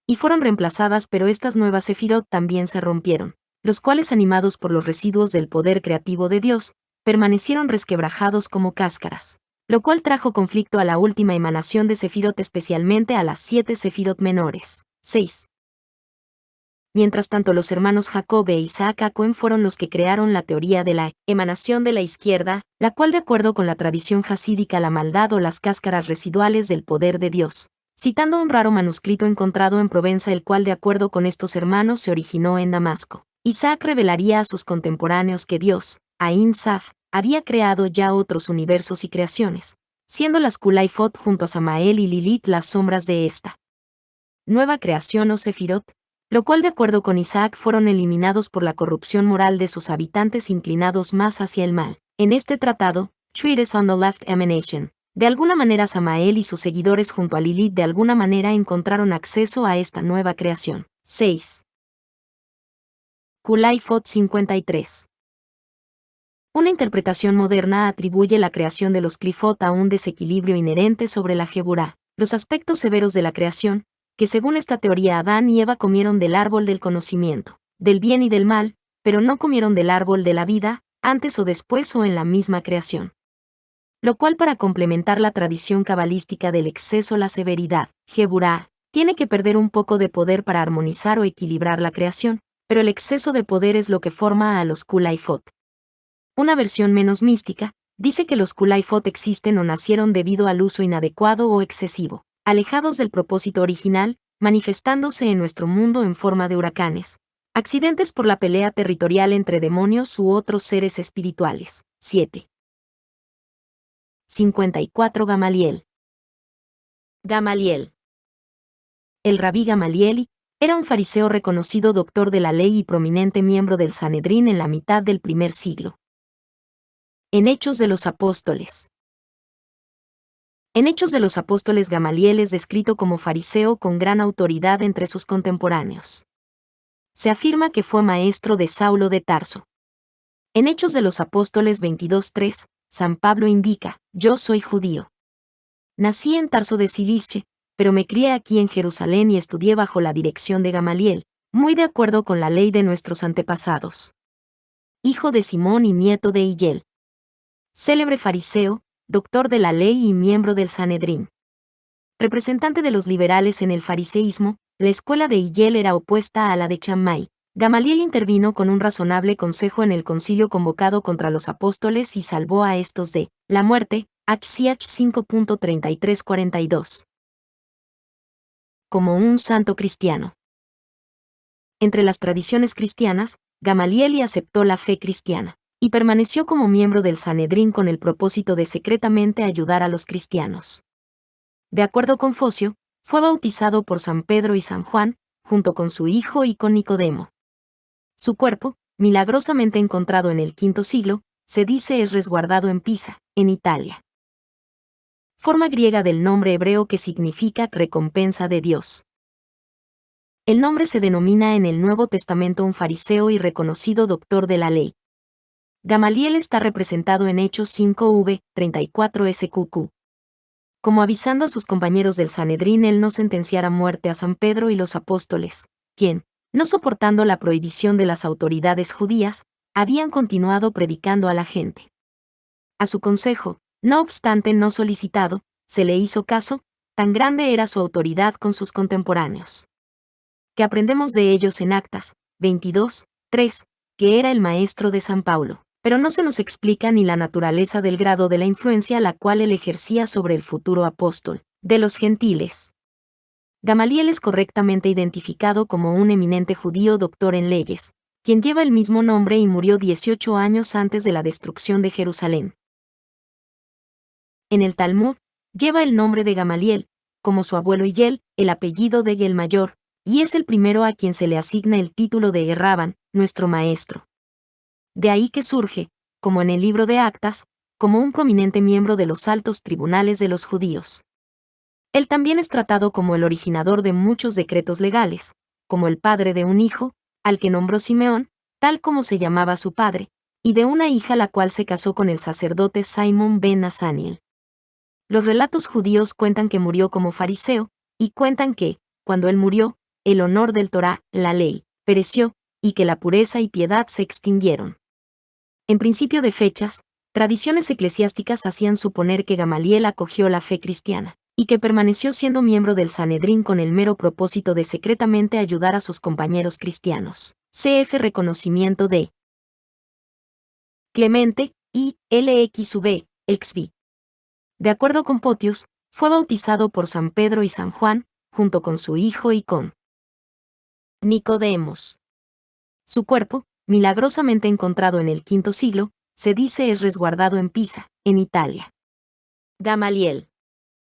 y fueron reemplazadas, pero estas nuevas sefirot también se rompieron, los cuales animados por los residuos del poder creativo de Dios, permanecieron resquebrajados como cáscaras, lo cual trajo conflicto a la última emanación de sefirot, especialmente a las 7 sefirot menores. 6. Mientras tanto, los hermanos Jacob e Isaac a Cohen fueron los que crearon la teoría de la emanación de la izquierda, la cual de acuerdo con la tradición jasídica la maldad o las cáscaras residuales del poder de Dios, citando un raro manuscrito encontrado en Provenza, el cual de acuerdo con estos hermanos se originó en Damasco. Isaac revelaría a sus contemporáneos que Dios, Ain Saf, había creado ya otros universos y creaciones, siendo las Kulaifot junto a Samael y Lilith las sombras de esta nueva creación o sefirot, lo cual de acuerdo con Isaac fueron eliminados por la corrupción moral de sus habitantes inclinados más hacia el mal. En este tratado, Treatise on the Left Emanation, de alguna manera Samael y sus seguidores junto a Lilith de alguna manera encontraron acceso a esta nueva creación. 6. Kulaifot 53. Una interpretación moderna atribuye la creación de los Clifot a un desequilibrio inherente sobre la Geburá, los aspectos severos de la creación, que según esta teoría Adán y Eva comieron del árbol del conocimiento, del bien y del mal, pero no comieron del árbol de la vida, antes o después o en la misma creación. Lo cual para complementar la tradición cabalística del exceso la severidad, Geburá, tiene que perder un poco de poder para armonizar o equilibrar la creación, pero el exceso de poder es lo que forma a los Kulaifot. Una versión menos mística, dice que los Kulaifot existen o nacieron debido al uso inadecuado o excesivo, alejados del propósito original, manifestándose en nuestro mundo en forma de huracanes, accidentes por la pelea territorial entre demonios u otros seres espirituales. 7. 54 Gamaliel. Gamaliel. El rabí Gamaliel era un fariseo reconocido doctor de la ley y prominente miembro del Sanedrín en la mitad del primer siglo. En Hechos de los Apóstoles. En Hechos de los Apóstoles, Gamaliel es descrito como fariseo con gran autoridad entre sus contemporáneos. Se afirma que fue maestro de Saulo de Tarso. En Hechos de los Apóstoles 22:3, San Pablo indica: yo soy judío. Nací en Tarso de Cilicia, pero me crié aquí en Jerusalén y estudié bajo la dirección de Gamaliel, muy de acuerdo con la ley de nuestros antepasados. Hijo de Simón y nieto de Hillel. Célebre fariseo, doctor de la ley y miembro del Sanedrín. Representante de los liberales en el fariseísmo, la escuela de Hillel era opuesta a la de Shammai. Gamaliel intervino con un razonable consejo en el concilio convocado contra los apóstoles y salvó a estos de la muerte, HCH 5.3342. Como un santo cristiano. Entre las tradiciones cristianas, Gamaliel aceptó la fe cristiana y permaneció como miembro del Sanedrín con el propósito de secretamente ayudar a los cristianos. De acuerdo con Focio, fue bautizado por San Pedro y San Juan, junto con su hijo y con Nicodemo. Su cuerpo, milagrosamente encontrado en el V siglo, se dice es resguardado en Pisa, en Italia. Forma griega del nombre hebreo que significa recompensa de Dios. El nombre se denomina en el Nuevo Testamento un fariseo y reconocido doctor de la ley. Gamaliel está representado en Hechos 5v, 34 SQQ. Como avisando a sus compañeros del Sanedrín él no sentenciara a muerte a San Pedro y los apóstoles, quien, no soportando la prohibición de las autoridades judías, habían continuado predicando a la gente. A su consejo, no obstante no solicitado, se le hizo caso, tan grande era su autoridad con sus contemporáneos. Que aprendemos de ellos en Actas 22:3, que era el maestro de San Pablo, pero no se nos explica ni la naturaleza del grado de la influencia la cual él ejercía sobre el futuro apóstol de los gentiles. Gamaliel es correctamente identificado como un eminente judío doctor en leyes, quien lleva el mismo nombre y murió 18 años antes de la destrucción de Jerusalén. En el Talmud, lleva el nombre de Gamaliel, como su abuelo Hillel, el apellido de el Mayor, y es el primero a quien se le asigna el título de Rabban, nuestro maestro. De ahí que surge, como en el libro de Actas, como un prominente miembro de los altos tribunales de los judíos. Él también es tratado como el originador de muchos decretos legales, como el padre de un hijo, al que nombró Simeón, tal como se llamaba su padre, y de una hija la cual se casó con el sacerdote Simón ben Nathaniel. Los relatos judíos cuentan que murió como fariseo, y cuentan que, cuando él murió, el honor del Torá, la ley, pereció, y que la pureza y piedad se extinguieron. En principio de fechas, tradiciones eclesiásticas hacían suponer que Gamaliel acogió la fe cristiana, y que permaneció siendo miembro del Sanedrín con el mero propósito de secretamente ayudar a sus compañeros cristianos. Cf. Reconocimiento de Clemente, y LXV, XV. De acuerdo con Photius, fue bautizado por San Pedro y San Juan, junto con su hijo y con Nicodemos. Su cuerpo, milagrosamente encontrado en el V siglo, se dice es resguardado en Pisa, en Italia. Gamaliel.